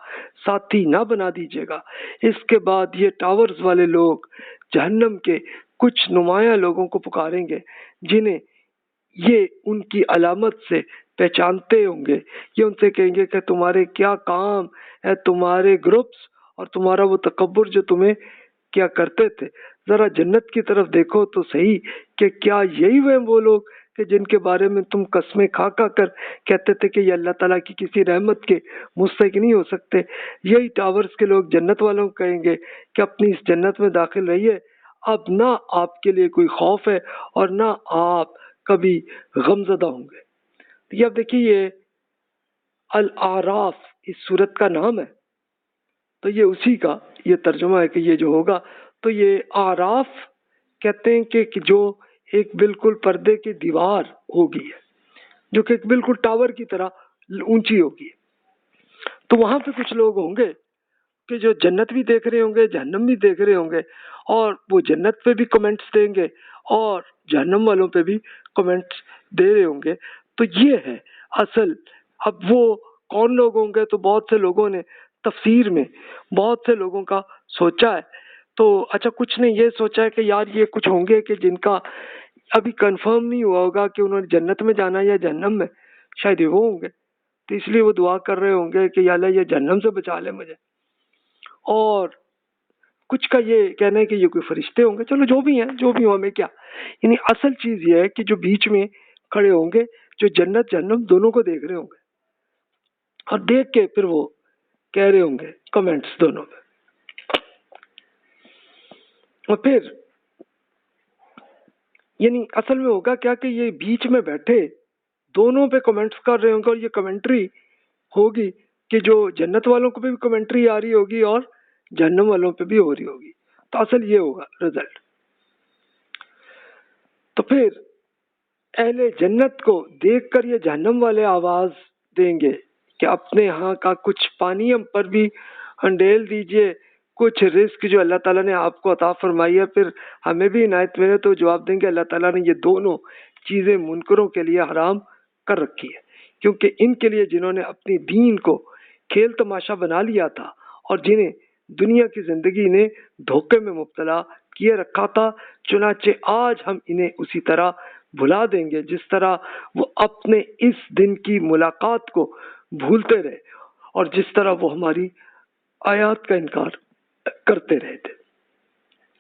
Speaker 1: ساتھی نہ بنا دیجیے گا۔ اس کے بعد یہ ٹاورز والے لوگ جہنم کے کچھ نمایاں لوگوں کو پکاریں گے جنہیں یہ ان کی علامت سے پہچانتے ہوں گے۔ یہ ان سے کہیں گے کہ تمہارے کیا کام ہے، تمہارے گروپس اور تمہارا وہ تکبر جو تمہیں کیا کرتے تھے، ذرا جنت کی طرف دیکھو تو صحیح کہ کیا یہی وہ لوگ کہ جن کے بارے میں تم قسمیں کھا کر کہتے تھے کہ یہ اللہ تعالیٰ کی کسی رحمت کے مستحق نہیں ہو سکتے۔ یہی ٹاورز کے لوگ جنت والوں کو کہیں گے کہ اپنی اس جنت میں داخل رہیے، اب نہ آپ کے لیے کوئی خوف ہے اور نہ آپ کبھی غمزدہ ہوں گے۔ یہ اب دیکھیے یہ الاعراف اس سورت کا نام ہے، تو یہ اسی کا یہ ترجمہ ہے کہ یہ جو ہوگا تو یہ اعراف کہتے ہیں کہ جو ایک بالکل پردے کی دیوار ہوگی جو کہ ایک بالکل ٹاور کی طرح اونچی ہوگی، تو وہاں پہ کچھ لوگ ہوں گے کہ جو جنت بھی دیکھ رہے ہوں گے جہنم بھی دیکھ رہے ہوں گے اور وہ جنت پہ بھی کمنٹس دیں گے اور جہنم والوں پہ بھی کمنٹس دے رہے ہوں گے۔ تو یہ ہے اصل۔ اب وہ کون لوگ ہوں گے؟ تو بہت سے لوگوں نے تفسیر میں بہت سے لوگوں کا سوچا ہے، تو اچھا کچھ نے یہ سوچا ہے کہ یار یہ کچھ ہوں گے کہ جن کا ابھی کنفرم نہیں ہوا ہوگا کہ انہوں نے جنت میں جانا یا جہنم میں، شاید یہ وہ ہوں گے، تو اس لیے وہ دعا کر رہے ہوں گے کہ یا اللہ یہ جہنم سے بچا لے مجھے، اور کچھ کا یہ کہنا ہے کہ یہ کوئی فرشتے ہوں گے۔ چلو جو بھی ہیں جو بھی ہوں ہمیں کیا، یعنی اصل چیز یہ ہے کہ جو بیچ میں کھڑے ہوں گے جو جنت جہنم دونوں کو دیکھ رہے ہوں گے اور دیکھ کے پھر وہ کہہ رہے ہوں گے کمنٹس دونوں میں، اور پھر یعنی اصل میں ہوگا کیا کہ یہ بیچ میں بیٹھے دونوں پہ کمنٹس کر رہے ہوں گے اور یہ کمنٹری ہوگی کہ جو جنت والوں کو بھی کمنٹری آ رہی ہوگی اور جہنم والوں پہ بھی ہو رہی ہوگی، تو اصل یہ ہوگا رزلٹ۔ تو پھر اہل جنت کو دیکھ کر یہ جہنم والے آواز دیں گے کہ اپنے ہاں کا کچھ پانی ہم پر بھی انڈیل دیجئے، کچھ رزق جو اللہ تعالیٰ نے آپ کو عطا فرمائی ہے پھر ہمیں بھی عنایت میں، تو جواب دیں گے اللہ تعالیٰ نے یہ دونوں چیزیں منکروں کے لیے حرام کر رکھی ہے، کیونکہ ان کے لیے جنہوں نے اپنی دین کو کھیل تماشا بنا لیا تھا اور جنہیں دنیا کی زندگی نے دھوکے میں مبتلا کیے رکھا تھا، چنانچہ آج ہم انہیں اسی طرح بھلا دیں گے جس طرح وہ اپنے اس دن کی ملاقات کو بھولتے رہے اور جس طرح وہ ہماری آیات کا انکار کرتے رہے تھے۔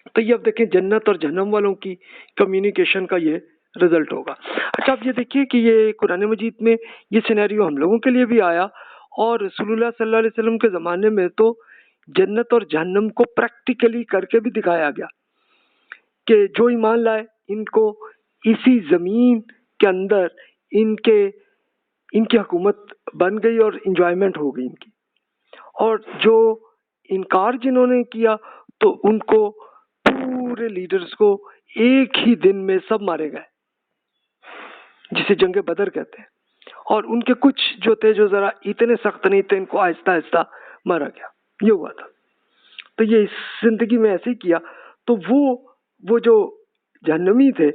Speaker 1: تو یہ اب دیکھیں جنت اور جہنم والوں کی کمیونیکیشن کا یہ رزلٹ ہوگا۔ اچھا اب یہ دیکھیے کہ یہ قرآن مجید میں یہ سینیریو ہم لوگوں کے لیے بھی آیا اور رسول اللہ صلی اللہ علیہ وسلم کے زمانے میں تو جنت اور جہنم کو پریکٹیکلی کر کے بھی دکھایا گیا کہ جو ایمان لائے ان کو اسی زمین کے اندر ان کی حکومت بن گئی اور انجوائمنٹ ہو گئی ان کی، اور جو انکار جنہوں نے کیا تو ان کو پورے لیڈرز کو ایک ہی دن میں سب مارے گئے جسے جنگ بدر کہتے ہیں، اور ان کے کچھ جو تھے جو ذرا اتنے سخت نہیں تھے ان کو آہستہ آہستہ مارا گیا۔ یہ ہوا تھا، تو یہ اس زندگی میں ایسے ہی کیا۔ تو وہ جو جہنمی تھے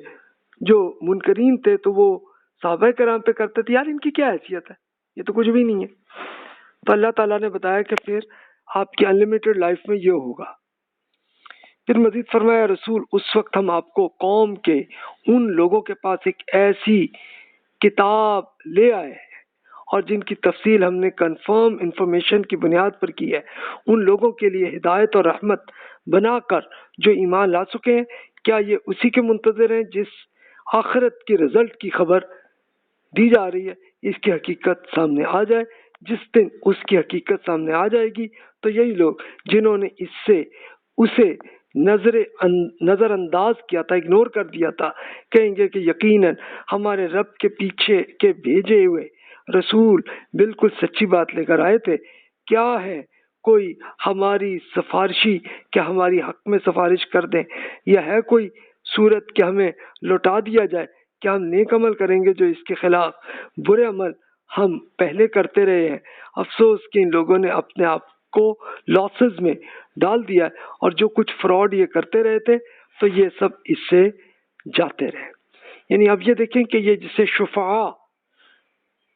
Speaker 1: جو منکرین تھے تو وہ صحابہ کرام پہ کرتے تھے یار ان کی کیا حیثیت ہے، یہ تو کچھ بھی نہیں ہے۔ تو اللہ تعالیٰ نے بتایا کہ پھر آپ کی انلمیٹڈ لائف میں یہ ہوگا۔ پھر مزید فرمایا رسول اس وقت ہم آپ کو قوم کے ان لوگوں کے پاس ایک ایسی کتاب لے آئے ہیں اور جن کی تفصیل ہم نے کنفرم انفارمیشن کی بنیاد پر کی ہے، ان لوگوں کے لیے ہدایت اور رحمت بنا کر جو ایمان لا چکے ہیں۔ کیا یہ اسی کے منتظر ہیں جس آخرت کی رزلٹ کی خبر دی جا رہی ہے، اس کی حقیقت سامنے آ جائے؟ جس دن اس کی حقیقت سامنے آ جائے گی تو یہی لوگ جنہوں نے اسے نظر انداز کیا تھا، اگنور کر دیا تھا، کہیں گے کہ یقیناً ہمارے رب کے پیچھے کے بھیجے ہوئے رسول بالکل سچی بات لے کر آئے تھے، کیا ہے کوئی ہماری سفارشی کہ ہماری حق میں سفارش کر دیں، یا ہے کوئی صورت کہ ہمیں لوٹا دیا جائے، کیا ہم نیک عمل کریں گے جو اس کے خلاف برے عمل ہم پہلے کرتے رہے ہیں۔ افسوس کہ ان لوگوں نے اپنے آپ کو لاسز میں ڈال دیا، اور جو کچھ فراڈ یہ کرتے رہے تھے تو یہ سب اس سے جاتے رہے۔ یعنی اب یہ دیکھیں کہ یہ جسے شفاعہ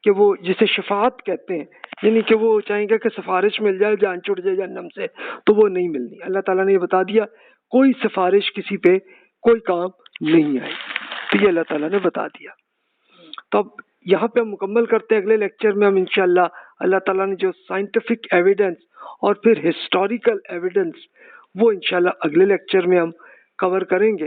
Speaker 1: کہ وہ جسے شفاعت کہتے ہیں، یعنی کہ وہ چاہیں گے کہ سفارش مل جائے، جان چھوٹ جائے جہنم سے، تو وہ نہیں ملنی۔ اللہ تعالیٰ نے یہ بتا دیا کوئی سفارش کسی پہ کوئی کام نہیں آئی، تو یہ اللہ تعالیٰ نے بتا دیا۔ تو اب یہاں پہ ہم مکمل کرتے ہیں، اگلے لیکچر میں ہم انشاءاللہ اللہ تعالیٰ نے جو سائنٹیفک ایویڈنس اور پھر ہسٹوریکل ایویڈنس وہ انشاءاللہ اگلے لیکچر میں ہم کور کریں گے،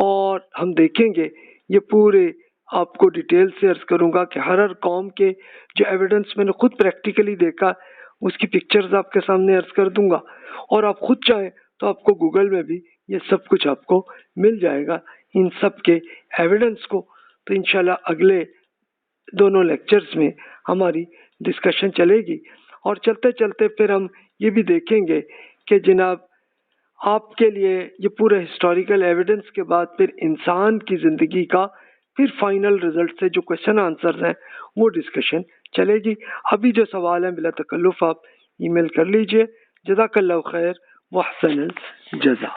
Speaker 1: اور ہم دیکھیں گے یہ پورے آپ کو ڈیٹیل سے عرض کروں گا کہ ہر قوم کے جو ایویڈنس میں نے خود پریکٹیکلی دیکھا اس کی پکچرز آپ کے سامنے عرض کر دوں گا، اور آپ خود چاہیں تو آپ کو گوگل میں بھی یہ سب کچھ آپ کو مل جائے گا ان سب کے ایویڈنس کو۔ تو انشاءاللہ اگلے دونوں لیکچرز میں ہماری ڈسکشن چلے گی، اور چلتے چلتے پھر ہم یہ بھی دیکھیں گے کہ جناب آپ کے لیے یہ پورے ہسٹوریکل ایویڈنس کے بعد پھر انسان کی زندگی کا پھر فائنل رزلٹ سے جو کوشچن آنسرز ہیں وہ ڈسکشن چلے گی۔ ابھی جو سوال ہیں بلا تکلف آپ ای میل کر لیجئے۔ جزاک اللہ خیر واحسن الجزا۔